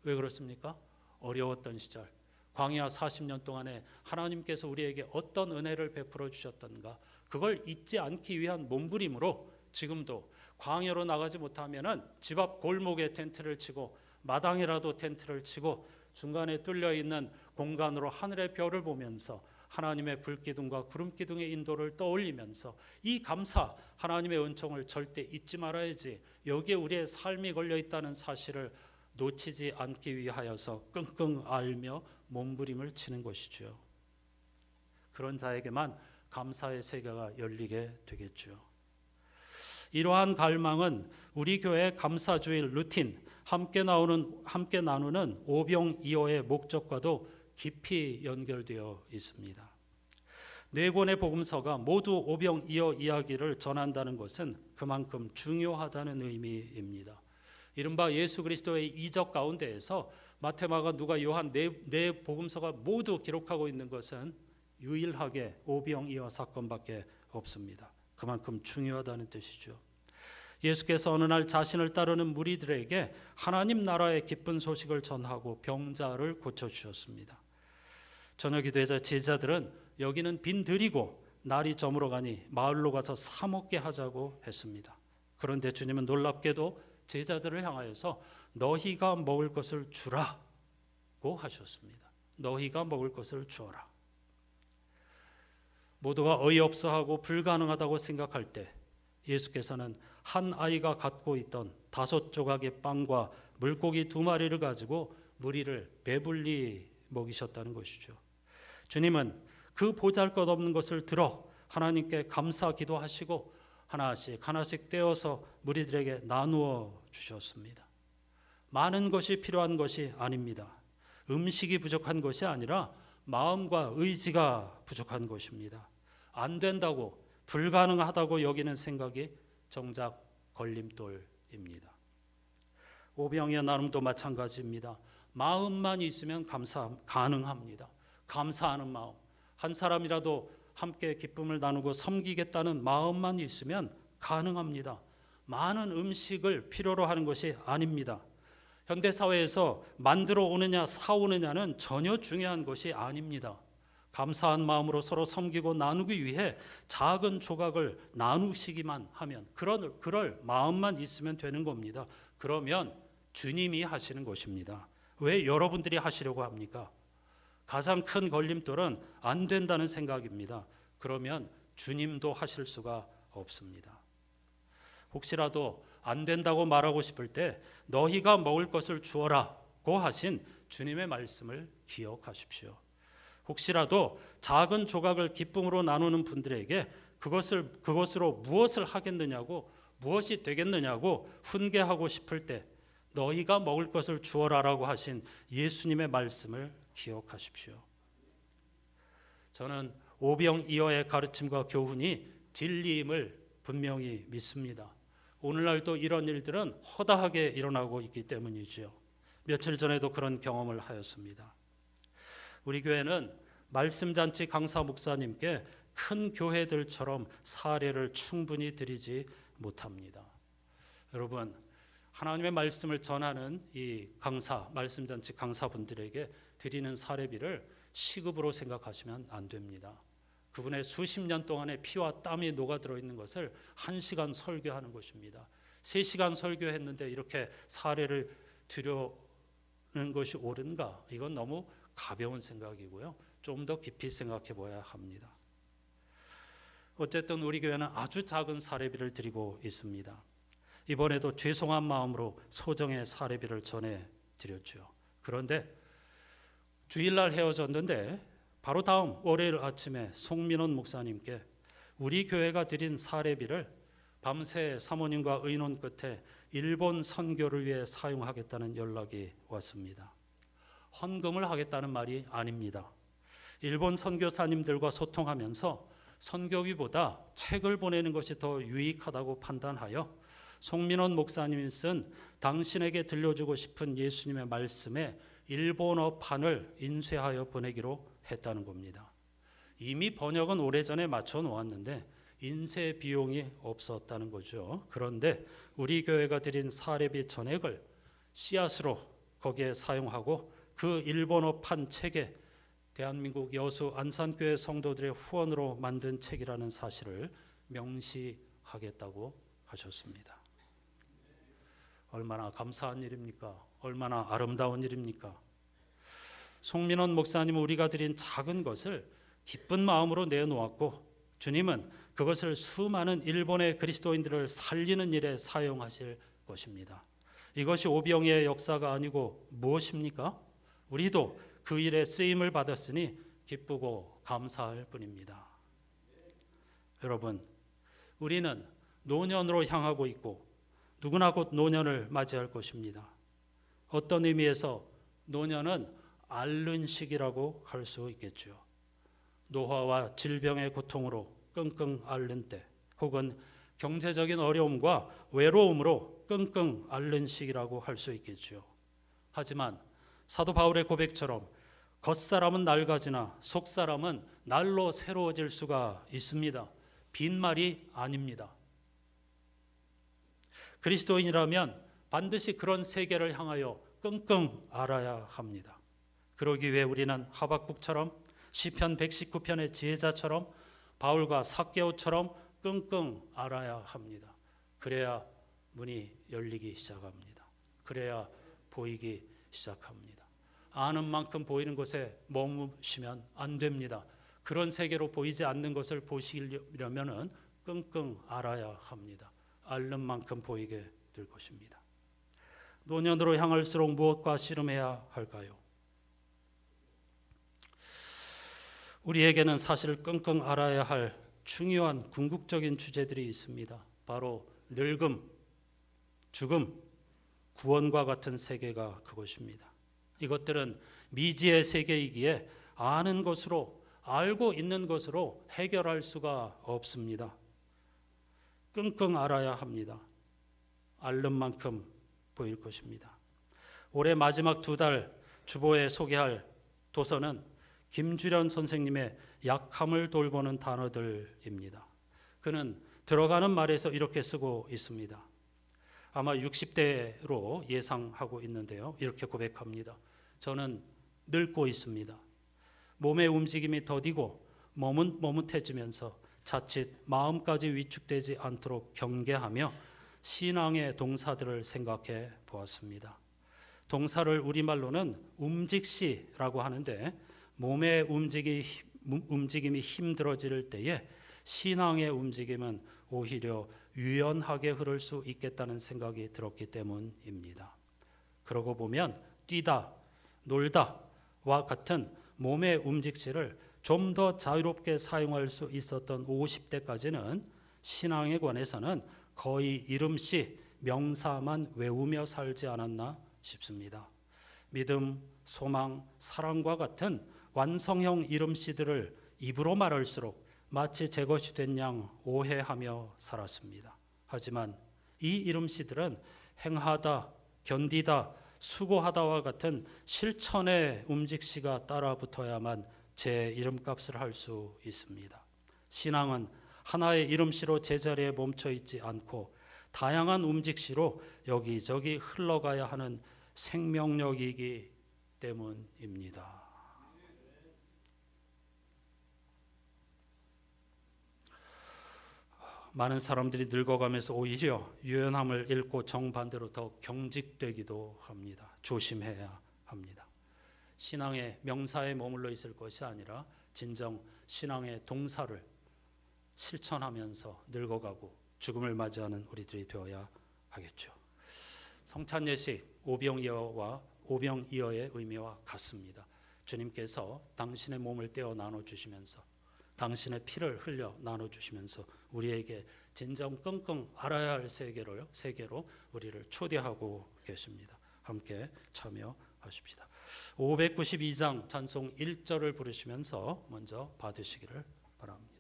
왜 그렇습니까? 어려웠던 시절, 광야 40년 동안에 하나님께서 우리에게 어떤 은혜를 베풀어 주셨던가, 그걸 잊지 않기 위한 몸부림으로 지금도 광야로 나가지 못하면은 집 앞 골목에 텐트를 치고 마당이라도 텐트를 치고 중간에 뚫려 있는 공간으로 하늘의 별을 보면서 하나님의 불기둥과 구름기둥의 인도를 떠올리면서 이 감사, 하나님의 은총을 절대 잊지 말아야지, 여기에 우리의 삶이 걸려 있다는 사실을 놓치지 않기 위하여서 끙끙 앓며 몸부림을 치는 것이죠. 그런 자에게만 감사의 세계가 열리게 되겠죠. 이러한 갈망은 우리 교회 감사주일 루틴, 함께 나누는 오병이어의 목적과도 깊이 연결되어 있습니다. 네 권의 복음서가 모두 오병이어 이야기를 전한다는 것은 그만큼 중요하다는 의미입니다. 이른바 예수 그리스도의 이적 가운데에서 마태, 마가, 누가, 요한 네 복음서가 모두 기록하고 있는 것은 유일하게 오병이어 사건밖에 없습니다. 그만큼 중요하다는 뜻이죠. 예수께서 어느 날 자신을 따르는 무리들에게 하나님 나라의 기쁜 소식을 전하고 병자를 고쳐주셨습니다. 저녁이 되자 제자들은 여기는 빈들이고 날이 저물어가니 마을로 가서 사 먹게 하자고 했습니다. 그런데 주님은 놀랍게도 제자들을 향하여서 너희가 먹을 것을 주라고 하셨습니다. 너희가 먹을 것을 주어라. 모두가 어이없어하고 불가능하다고 생각할 때 예수께서는 한 아이가 갖고 있던 5 조각의 빵과 물고기 2마리를 가지고 무리를 배불리 먹이셨다는 것이죠. 주님은 그 보잘것없는 것을 들어 하나님께 감사 기도하시고 하나씩 떼어서 무리들에게 나누어 주셨습니다. 많은 것이 필요한 것이 아닙니다. 음식이 부족한 것이 아니라 마음과 의지가 부족한 것입니다. 안 된다고, 불가능하다고 여기는 생각이 정작 걸림돌입니다. 오병이어 나눔도 마찬가지입니다. 마음만 있으면 가능합니다. 감사하는 마음, 한 사람이라도 함께 기쁨을 나누고 섬기겠다는 마음만 있으면 가능합니다. 많은 음식을 필요로 하는 것이 아닙니다. 현대사회에서 만들어 오느냐 사오느냐는 전혀 중요한 것이 아닙니다. 감사한 마음으로 서로 섬기고 나누기 위해 작은 조각을 나누시기만 하면, 그럴 마음만 있으면 되는 겁니다. 그러면 주님이 하시는 것입니다. 왜 여러분들이 하시려고 합니까? 가장 큰 걸림돌은 안 된다는 생각입니다. 그러면 주님도 하실 수가 없습니다. 혹시라도 안 된다고 말하고 싶을 때 너희가 먹을 것을 주어라고 하신 주님의 말씀을 기억하십시오. 혹시라도 작은 조각을 기쁨으로 나누는 분들에게 그것으로 무엇을 하겠느냐고, 무엇이 되겠느냐고 훈계하고 싶을 때 너희가 먹을 것을 주어라라고 하신 예수님의 말씀을 기억하십시오. 저는 오병이어의 가르침과 교훈이 진리임을 분명히 믿습니다. 오늘날도 이런 일들은 허다하게 일어나고 있기 때문이죠. 며칠 전에도 그런 경험을 하였습니다. 우리 교회는 말씀잔치 강사 목사님께 큰 교회들처럼 사례를 충분히 드리지 못합니다. 여러분, 하나님의 말씀을 전하는 이 말씀잔치 강사분들에게 드리는 사례비를 시급으로 생각하시면 안 됩니다. 그분의 수십 년 동안의 피와 땀이 녹아들어 있는 것을 1시간 설교하는 것입니다. 3시간 설교했는데 이렇게 사례를 드리는 것이 옳은가? 이건 너무 가벼운 생각이고요. 좀 더 깊이 생각해 봐야 합니다. 어쨌든 우리 교회는 아주 작은 사례비를 드리고 있습니다. 이번에도 죄송한 마음으로 소정의 사례비를 전해드렸죠. 그런데 주일날 헤어졌는데 바로 다음 월요일 아침에 송민원 목사님께 우리 교회가 드린 사례비를 밤새 사모님과 의논 끝에 일본 선교를 위해 사용하겠다는 연락이 왔습니다. 헌금을 하겠다는 말이 아닙니다. 일본 선교사님들과 소통하면서 선교비보다 책을 보내는 것이 더 유익하다고 판단하여 송민원 목사님이 쓴 당신에게 들려주고 싶은 예수님의 말씀에 일본어판을 인쇄하여 보내기로 했다는 겁니다. 이미 번역은 오래전에 맞춰 놓았는데 인쇄 비용이 없었다는 거죠. 그런데 우리 교회가 드린 사례비 전액을 씨앗으로 거기에 사용하고 그 일본어판 책에 대한민국 여수 안산교회 성도들의 후원으로 만든 책이라는 사실을 명시하겠다고 하셨습니다. 얼마나 감사한 일입니까? 얼마나 아름다운 일입니까? 송민원 목사님은 우리가 드린 작은 것을 기쁜 마음으로 내놓았고 주님은 그것을 수많은 일본의 그리스도인들을 살리는 일에 사용하실 것입니다. 이것이 오병이어의 역사가 아니고 무엇입니까? 우리도 그 일에 쓰임을 받았으니 기쁘고 감사할 뿐입니다. 여러분, 우리는 노년으로 향하고 있고 누구나 곧 노년을 맞이할 것입니다. 어떤 의미에서 노년은 앓는 시기라고 할 수 있겠죠. 노화와 질병의 고통으로 끙끙 앓는 때, 혹은 경제적인 어려움과 외로움으로 끙끙 앓는 시기라고 할 수 있겠죠. 하지만 사도 바울의 고백처럼 겉사람은 낡아지나 속사람은 날로 새로워질 수가 있습니다. 빈말이 아닙니다. 그리스도인이라면 반드시 그런 세계를 향하여 끙끙 앓아야 합니다. 그러기 위해 우리는 하박국처럼 시편 119편의 지혜자처럼 바울과 삭개오처럼 끙끙 앓아야 합니다. 그래야 문이 열리기 시작합니다. 그래야 보이기 시작합니다. 아는 만큼 보이는 것에 머무시면 안 됩니다. 그런 세계로 보이지 않는 것을 보시려면 끙끙 앓아야 합니다. 앓는 만큼 보이게 될 것입니다. 노년으로 향할수록 무엇과 씨름해야 할까요? 우리에게는 사실 끙끙 앓아야 할 중요한 궁극적인 주제들이 있습니다. 바로 늙음, 죽음, 구원과 같은 세계가 그것입니다. 이것들은 미지의 세계이기에 아는 것으로, 알고 있는 것으로 해결할 수가 없습니다. 끙끙 앓아야 합니다. 앓는 만큼 보일 것입니다. 올해 마지막 2달 주보에 소개할 도서는 김주련 선생님의 약함을 돌보는 단어들입니다. 그는 들어가는 말에서 이렇게 쓰고 있습니다. 아마 60대로 예상하고 있는데요. 이렇게 고백합니다. 저는 늙고 있습니다. 몸의 움직임이 더디고 머뭇머뭇해지면서 자칫 마음까지 위축되지 않도록 경계하며 신앙의 동사들을 생각해 보았습니다. 동사를 우리말로는 움직시라고 하는데 몸의 움직임이 힘들어질 때에 신앙의 움직임은 오히려 유연하게 흐를 수 있겠다는 생각이 들었기 때문입니다. 그러고 보면 뛰다, 놀다와 같은 몸의 움직시를 좀 더 자유롭게 사용할 수 있었던 50대까지는 신앙에 관해서는 거의 이름씨, 명사만 외우며 살지 않았나 싶습니다. 믿음, 소망, 사랑과 같은 완성형 이름씨들을 입으로 말할수록 마치 제 것이 된 양 오해하며 살았습니다. 하지만 이 이름씨들은 행하다, 견디다, 수고하다와 같은 실천의 움직시가 따라 붙어야만 제 이름값을 할 수 있습니다. 신앙은 하나의 이름씨로 제자리에 멈춰 있지 않고 다양한 움직시로 여기저기 흘러가야 하는 생명력이기 때문입니다. 많은 사람들이 늙어가면서 오히려 유연함을 잃고 정반대로 더 경직되기도 합니다. 조심해야 합니다. 신앙의 명사에 머물러 있을 것이 아니라 진정 신앙의 동사를 실천하면서 늙어가고 죽음을 맞이하는 우리들이 되어야 하겠죠. 성찬 예식 오병이어의 의미와 같습니다. 주님께서 당신의 몸을 떼어 나눠주시면서 당신의 피를 흘려 나눠주시면서 우리에게 진정 끙끙 앓아야 할 세계로 우리를 초대하고 계십니다. 함께 참여하십시다. 592장 찬송 1절을 부르시면서 먼저 받으시기를 바랍니다.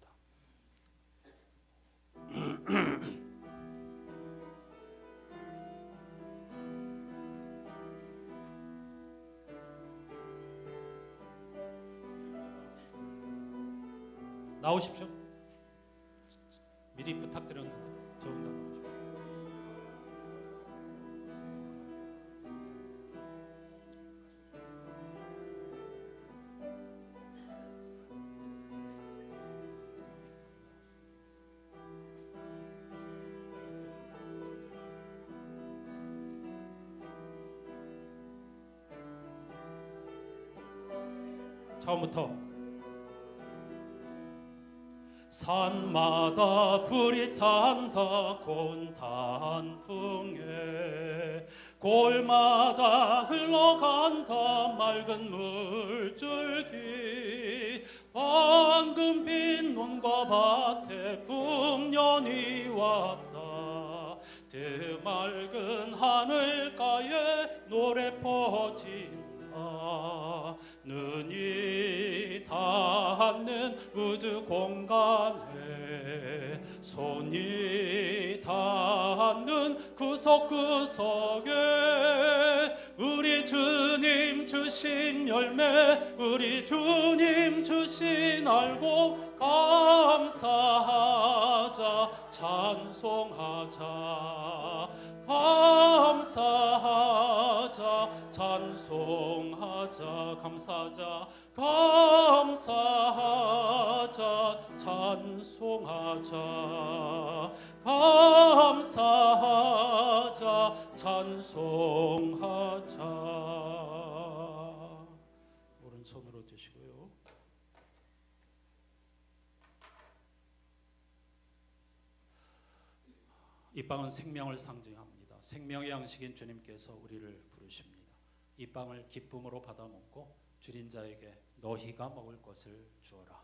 나오십시오. 미리 부탁드렸는데 저분 나오십시오. 처음부터 산마다 불이 탄다 고운 단풍에 골마다 흘러간다 맑은 물줄기 방금 빈 논과 밭에 풍년이 왔다 드맑은 하늘가에 노래 퍼진다 눈이 닿는 우주 공간에 손이 닿는 구석구석에 우리 주님 주신 열매 우리 주님 주신 알고 감사하자 찬송하자 감사하자 찬송하자 감사하자 감사하자 찬송하자 감사하자 찬송하자. 오른손으로 드시고요. 이 빵은 생명을 상징합니다. 생명의 양식인 주님께서 우리를 부르십니다. 이 빵을 기쁨으로 받아 먹고 줄인 자에게 너희가 먹을 것을 주어라.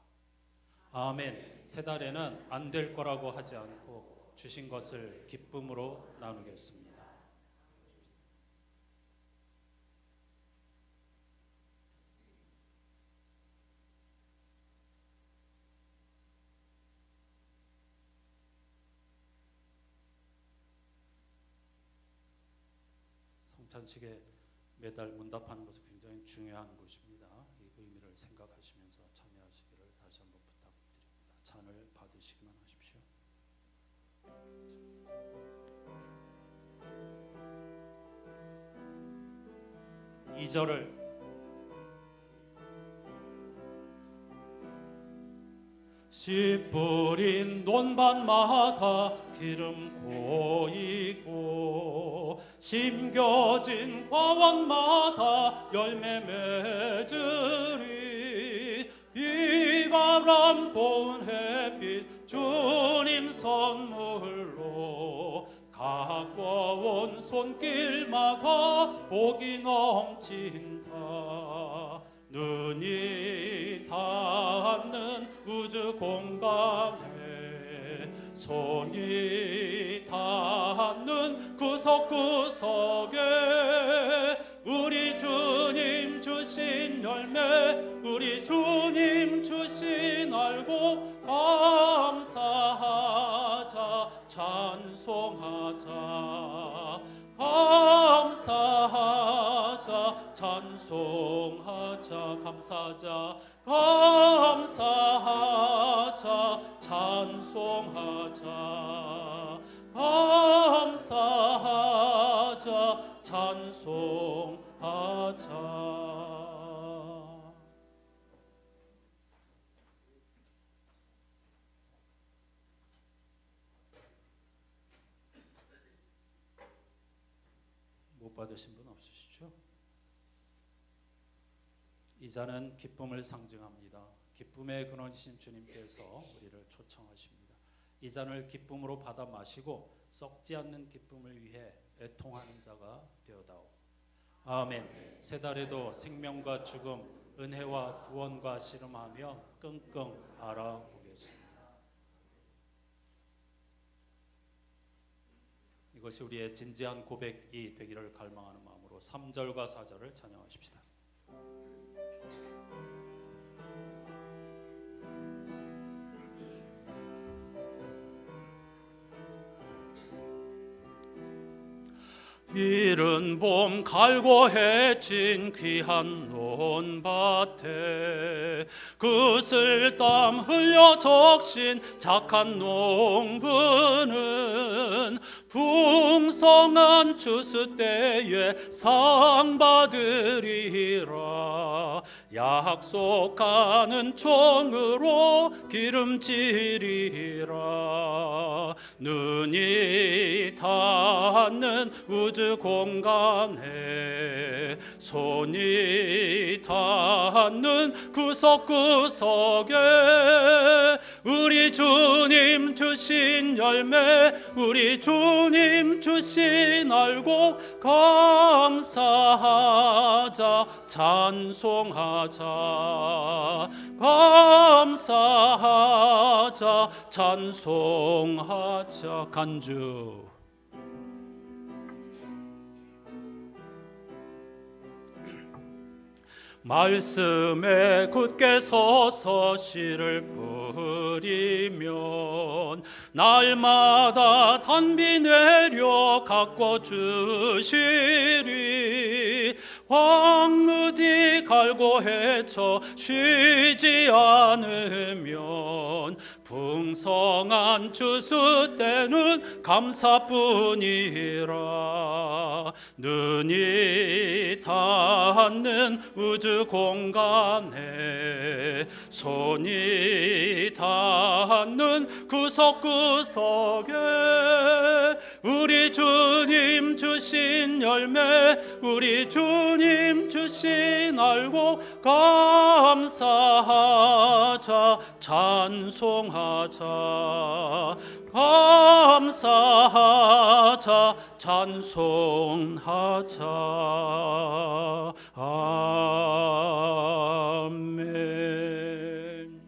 아멘. 새 달에는 안 될 거라고 하지 않고 주신 것을 기쁨으로 나누겠습니다. 성찬식에 매달 문답하는 것은 굉장히 중요한 것입니다. 이 의미를 생각하시면서 참여하시기를 다시 한번 부탁드립니다. 잔을 받으시기만 하십시오. 2절을 씨 뿌린 논밭마다 기름 고이고 심겨진 과원마다 열매 맺으리. 비바람 고운 햇빛 주님 선물로 가까운 손길마다 복이 넘친다. 눈이 닿는 우주 공간에 손이 닿는 구석구석에 우리 주님 주신 열매, 우리 주님 주신 알곡 감사하자, 찬송하자, 감사하자, 찬송하자, 감사하자, 감사하자, 찬송하자, 감사하자, 찬송하자. 못 받으신 분 없으시죠? 이 잔은 기쁨을 상징합니다. 기쁨의 근원이신 주님께서 우리를 초청하십니다. 이 잔을 기쁨으로 받아 마시고 썩지 않는 기쁨을 위해 애통하는 자가 되어다오. 아멘. 새 달에도 생명과 죽음, 은혜와 구원과 씨름하며 끙끙 앓아보겠습니다. 이것이 우리의 진지한 고백이 되기를 갈망하는 마음으로 3절과 4절을 찬양하십시다. 이른 봄 갈고 해친 귀한 논밭에 그 쓸땀 흘려 적신 착한 농부는 풍성한 추수 때에 상 받으리라. 약속하는 종으로 기름지리라. 눈이 닿는 우주 공간에 손이 닿는 구석구석에 우리 주님 주신 열매, 우리 주님 주신 알곡 감사하자, 찬송하자, 감사하자, 찬송하자. 간주 말씀에 굳게 서서 씨를 뿌리면 날마다 단비 내려 가꿔 주시리. 황무지 갈고 헤쳐 쉬지 않으면 풍성한 추수 때는 감사뿐이라. 눈이 닿는 우주 공간에 손이 닿는 구석구석에 우리 주님 주신 열매, 우리 주님 주신 알곡 감사하자, 찬송하자, 감사하자, 찬송하자. 아멘.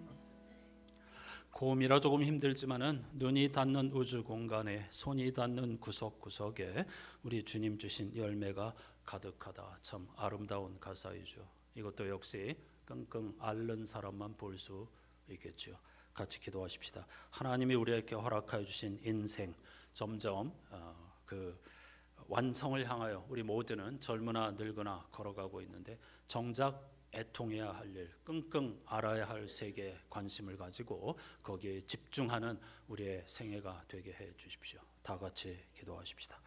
고음이라 조금 힘들지만은 눈이 닿는 우주 공간에 손이 닿는 구석구석에 우리 주님 주신 열매가 가득하다. 참 아름다운 가사이죠. 이것도 역시 끙끙 앓는 사람만 볼 수 있겠죠. 같이 기도하십시다. 하나님이 우리에게 허락하여 주신 인생 점점 그 완성을 향하여 우리 모두는 젊으나 늙으나 걸어가고 있는데 정작 애통해야 할 일, 끙끙 앓아야 할 세계에 관심을 가지고 거기에 집중하는 우리의 생애가 되게 해 주십시오. 다 같이 기도하십시다.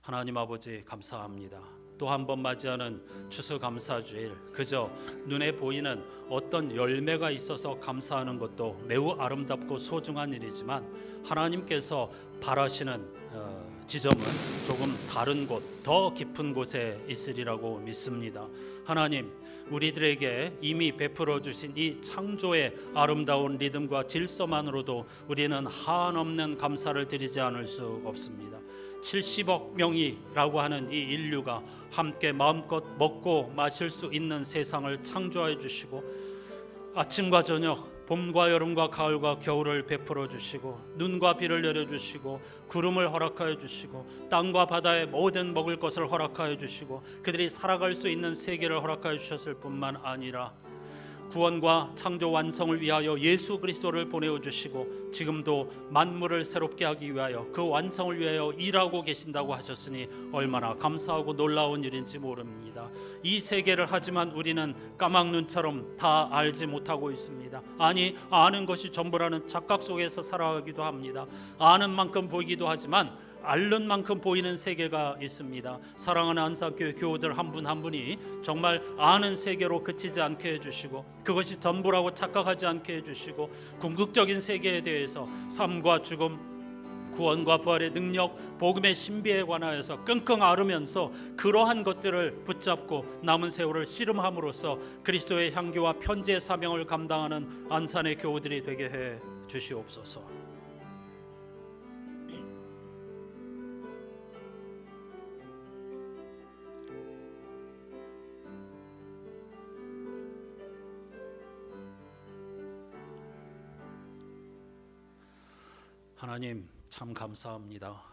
하나님 아버지 감사합니다. 또 한 번 맞이하는 추수감사주일, 그저 눈에 보이는 어떤 열매가 있어서 감사하는 것도 매우 아름답고 소중한 일이지만 하나님께서 바라시는 지점은 조금 다른 곳, 더 깊은 곳에 있으리라고 믿습니다. 하나님, 우리들에게 이미 베풀어 주신 이 창조의 아름다운 리듬과 질서만으로도 우리는 한없는 감사를 드리지 않을 수 없습니다. 70억 명이라고 하는 이 인류가 함께 마음껏 먹고 마실 수 있는 세상을 창조해 주시고 아침과 저녁, 봄과 여름과 가을과 겨울을 베풀어 주시고 눈과 비를 내려 주시고 구름을 허락하여 주시고 땅과 바다의 모든 먹을 것을 허락하여 주시고 그들이 살아갈 수 있는 세계를 허락하여 주셨을 뿐만 아니라 구원과 창조 완성을 위하여 예수 그리스도를 보내어 주시고 지금도 만물을 새롭게 하기 위하여 그 완성을 위하여 일하고 계신다고 하셨으니 얼마나 감사하고 놀라운 일인지 모릅니다. 이 세계를 하지만 우리는 까막눈처럼 다 알지 못하고 있습니다. 아니, 아는 것이 전부라는 착각 속에서 살아가기도 합니다. 아는 만큼 보이기도 하지만 앓는 만큼 보이는 세계가 있습니다. 사랑하는 안산교회 교우들 한 분 한 분이 정말 아는 세계로 그치지 않게 해주시고 그것이 전부라고 착각하지 않게 해주시고 궁극적인 세계에 대해서 삶과 죽음, 구원과 부활의 능력, 복음의 신비에 관하여서 끙끙 앓으면서 그러한 것들을 붙잡고 남은 세월을 씨름함으로써 그리스도의 향기와 편지의 사명을 감당하는 안산의 교우들이 되게 해 주시옵소서. 하나님 참 감사합니다.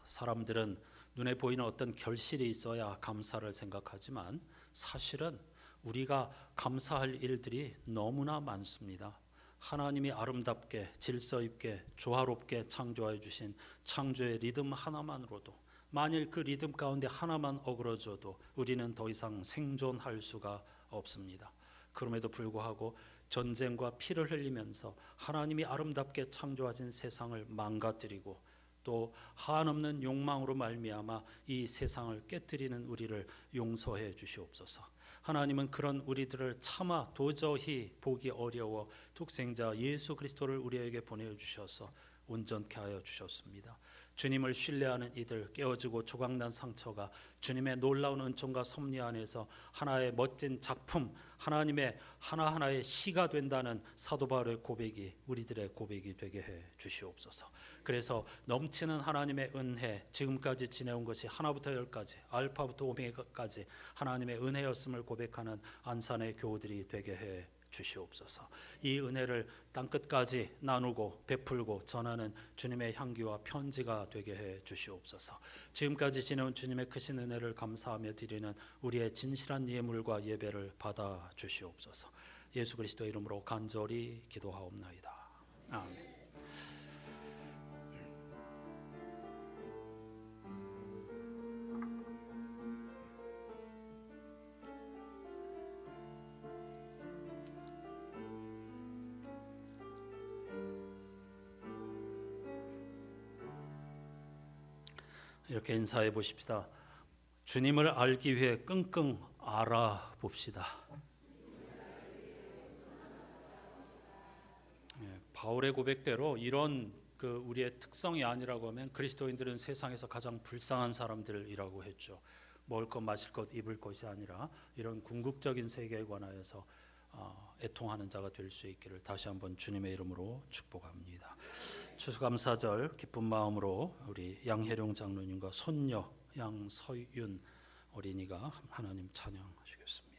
사람들은 눈에 보이는 어떤 결실이 있어야 감사를 생각하지만 사실은 우리가 감사할 일들이 너무나 많습니다. 하나님이 아름답게 질서 있게 조화롭게 창조해 주신 창조의 리듬 하나만으로도 만일 그 리듬 가운데 하나만 어그러져도 우리는 더 이상 생존할 수가 없습니다. 그럼에도 불구하고 전쟁과 피를 흘리면서 하나님이 아름답게 창조하신 세상을 망가뜨리고 또 한없는 욕망으로 말미암아 이 세상을 깨뜨리는 우리를 용서해 주시옵소서. 하나님은 그런 우리들을 차마 도저히 보기 어려워 독생자 예수 그리스도를 우리에게 보내주셔서 온전케 하여 주셨습니다. 주님을 신뢰하는 이들 깨어지고 조각난 상처가 주님의 놀라운 은총과 섭리 안에서 하나의 멋진 작품, 하나님의 하나하나의 시가 된다는 사도 바울의 고백이 우리들의 고백이 되게 해 주시옵소서. 그래서 넘치는 하나님의 은혜, 지금까지 지내온 것이 하나부터 열까지 알파부터 오메가까지 하나님의 은혜였음을 고백하는 안산의 교우들이 되게 해 주시옵소서. 이 은혜를 땅끝까지 나누고 베풀고 전하는 주님의 향기와 편지가 되게 해 주시옵소서. 지금까지 지내온 주님의 크신 은혜를 감사하며 드리는 우리의 진실한 예물과 예배를 받아 주시옵소서. 예수 그리스도의 이름으로 간절히 기도하옵나이다. 아멘. 이렇게 인사해 보십시다. 주님을 알기 위해 끙끙 알아봅시다. 바울의 고백대로 이런 우리의 특성이 아니라고 하면 그리스도인들은 세상에서 가장 불쌍한 사람들이라고 했죠. 먹을 것, 마실 것, 입을 것이 아니라 이런 궁극적인 세계에 관하여서 애통하는 자가 될 수 있기를 다시 한번 주님의 이름으로 축복합니다. 추수감사절 기쁜 마음으로 우리 양혜룡 장로님과 손녀 양서윤 어린이가 하나님 찬양하시겠습니다.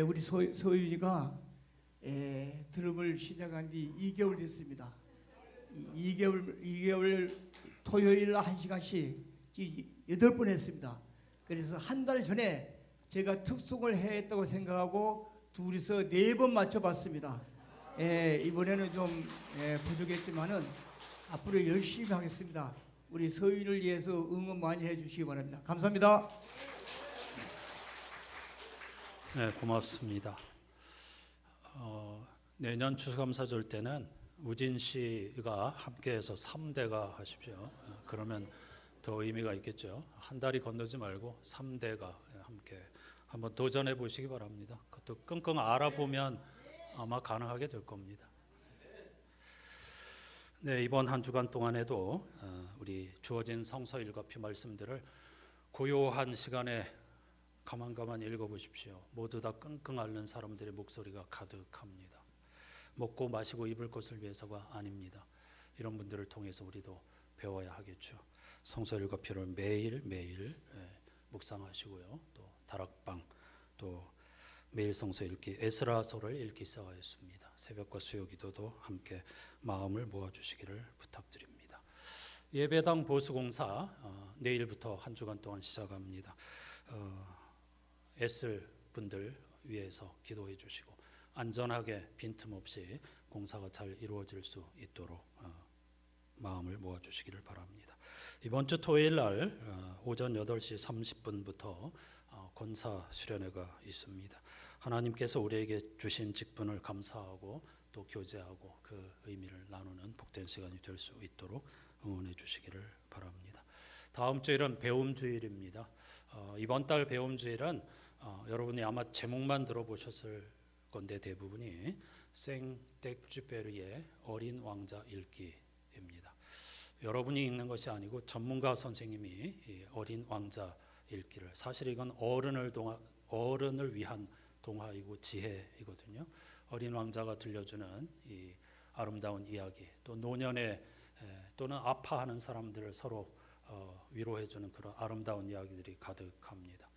우리 소윤이가 드럼을 시작한 지 2개월 됐습니다. 2개월 토요일 1시간씩 8번 했습니다. 그래서 한 달 전에 제가 특송을 했다고 생각하고 둘이서 4번 맞춰봤습니다. 이번에는 좀 부족했지만은 앞으로 열심히 하겠습니다. 우리 서윤을 위해서 응원 많이 해주시기 바랍니다. 감사합니다. 네, 고맙습니다. 내년 추수감사절 때는 우진 씨가 함께해서 3대가 하십시오. 그러면 더 의미가 있겠죠. 한 달이 건너지 말고 3대가 함께 한번 도전해 보시기 바랍니다. 그것도 끙끙 알아보면 아마 가능하게 될 겁니다. 네, 이번 한 주간 동안에도 우리 주어진 성서 일과표 말씀들을 고요한 시간에 가만 읽어보십시오. 모두 다 끙끙 앓는 사람들의 목소리가 가득합니다. 먹고 마시고 입을 것을 위해서가 아닙니다. 이런 분들을 통해서 우리도 배워야 하겠죠. 성서 일과표를 매일 묵상하시고요. 또 다락방, 또 매일 성서 읽기, 에스라서를 읽기 시작하였습니다. 새벽과 수요기도도 함께 마음을 모아주시기를 부탁드립니다. 예배당 보수공사 내일부터 한 주간 동안 시작합니다. 애쓸 분들 위해서 기도해 주시고 안전하게 빈틈없이 공사가 잘 이루어질 수 있도록 마음을 모아주시기를 바랍니다. 이번 주 토요일 날 오전 8시 30분부터 권사 수련회가 있습니다. 하나님께서 우리에게 주신 직분을 감사하고 또 교제하고 그 의미를 나누는 복된 시간이 될 수 있도록 응원해 주시기를 바랍니다. 다음 주일은 배움주일입니다. 이번 달 배움주일은 여러분이 아마 제목만 들어보셨을 건데 대부분이 생텍쥐페르의 어린 왕자 읽기입니다. 여러분이 읽는 것이 아니고 전문가 선생님이 이 어린 왕자 읽기를, 사실 이건 어른을 위한 동화이고 지혜이거든요. 어린 왕자가 들려주는 이 아름다운 이야기, 또 노년에 또는 아파하는 사람들을 서로 위로해주는 그런 아름다운 이야기들이 가득합니다.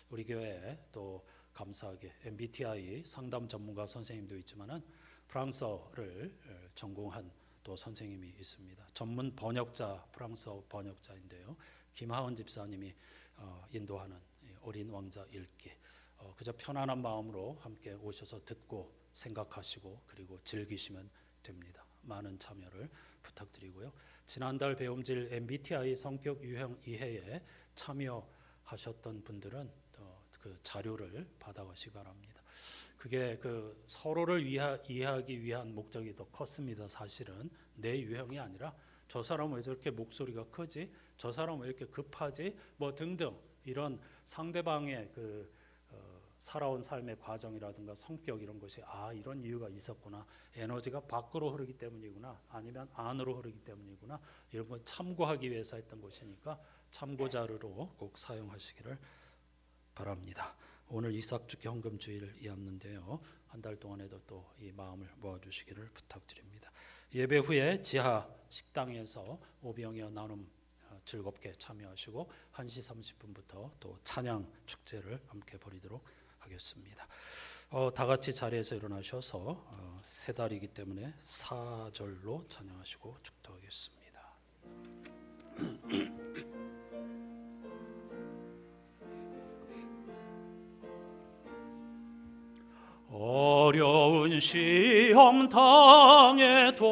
우리 교회에 또 감사하게 MBTI 상담 전문가 선생님도 있지만은 프랑스어를 전공한 또 선생님이 있습니다. 전문 번역자, 프랑스어 번역자인데요. 김하은 집사님이 인도하는 어린 왕자 읽기. 그저 편안한 마음으로 함께 오셔서 듣고 생각하시고 그리고 즐기시면 됩니다. 많은 참여를 부탁드리고요. 지난달 배움질 MBTI 성격 유형 이해에 참여하셨던 분들은 그 자료를 받아가시기 바랍니다. 그게 그 서로를 이해하기 위한 목적이 더 컸습니다. 사실은 내 유형이 아니라 저 사람은 왜 저렇게 목소리가 크지? 저 사람은 왜 이렇게 급하지? 뭐 등등 이런 상대방의 그 살아온 삶의 과정이라든가 성격 이런 것이 이런 이유가 있었구나. 에너지가 밖으로 흐르기 때문이구나. 아니면 안으로 흐르기 때문이구나. 이런 걸 참고하기 위해서 했던 것이니까 참고 자료로 꼭 사용하시기를 바랍니다. 오늘 이삭죽 현금주일이었는데요. 한 달 동안에도 또 이 마음을 모아주시기를 부탁드립니다. 예배 후에 지하 식당에서 오병이어 나눔 즐겁게 참여하시고 1시 30분부터 또 찬양 축제를 함께 벌이도록 하겠습니다. 다 같이 자리에서 일어나셔서 세 달이기 때문에 4절로 찬양하시고 축도하겠습니다. 어려운 시험 당해도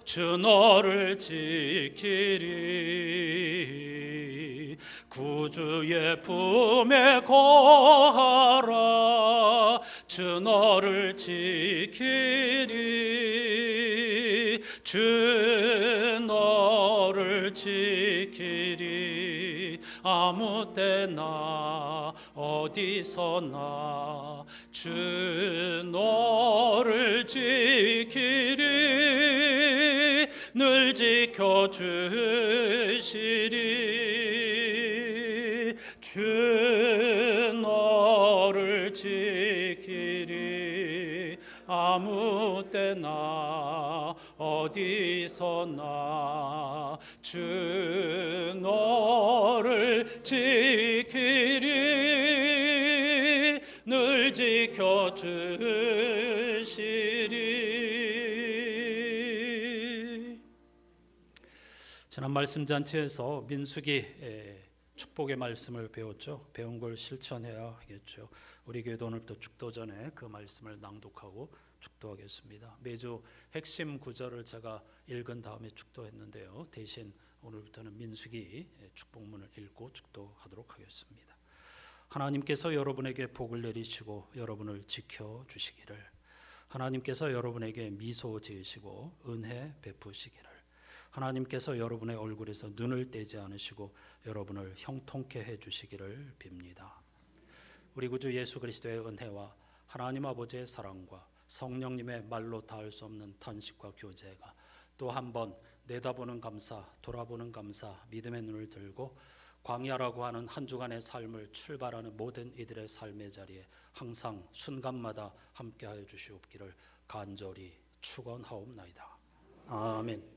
주 너를 지키리. 구주의 품에 거하라. 주 너를 지키리. 주 너를 지키리. 아무 때나 어디서나 주 너를 지키리. 늘 지켜주시리. 주 너를 지키리. 아무 때나 어디서나 주 너를 지키리. 늘 지켜주시리. 지난 말씀 잔치에서 민수기 축복의 말씀을 배웠죠. 배운 걸 실천해야 하겠죠. 우리 교회도 오늘부터 축도 전에 그 말씀을 낭독하고 축도하겠습니다. 매주 핵심 구절을 제가 읽은 다음에 축도했는데요. 대신 오늘부터는 민수기 축복문을 읽고 축도하도록 하겠습니다. 하나님께서 여러분에게 복을 내리시고 여러분을 지켜주시기를, 하나님께서 여러분에게 미소 지으시고 은혜 베푸시기를, 하나님께서 여러분의 얼굴에서 눈을 떼지 않으시고 여러분을 형통케 해주시기를 빕니다. 우리 구주 예수 그리스도의 은혜와 하나님 아버지의 사랑과 성령님의 말로 닿을 수 없는 탄식과 교제가 또 한 번 내다보는 감사, 돌아보는 감사, 믿음의 눈을 들고 광야라고 하는 한 주간의 삶을 출발하는 모든 이들의 삶의 자리에 항상 순간마다 함께하여 주시옵기를 간절히 축원하옵나이다. 아멘.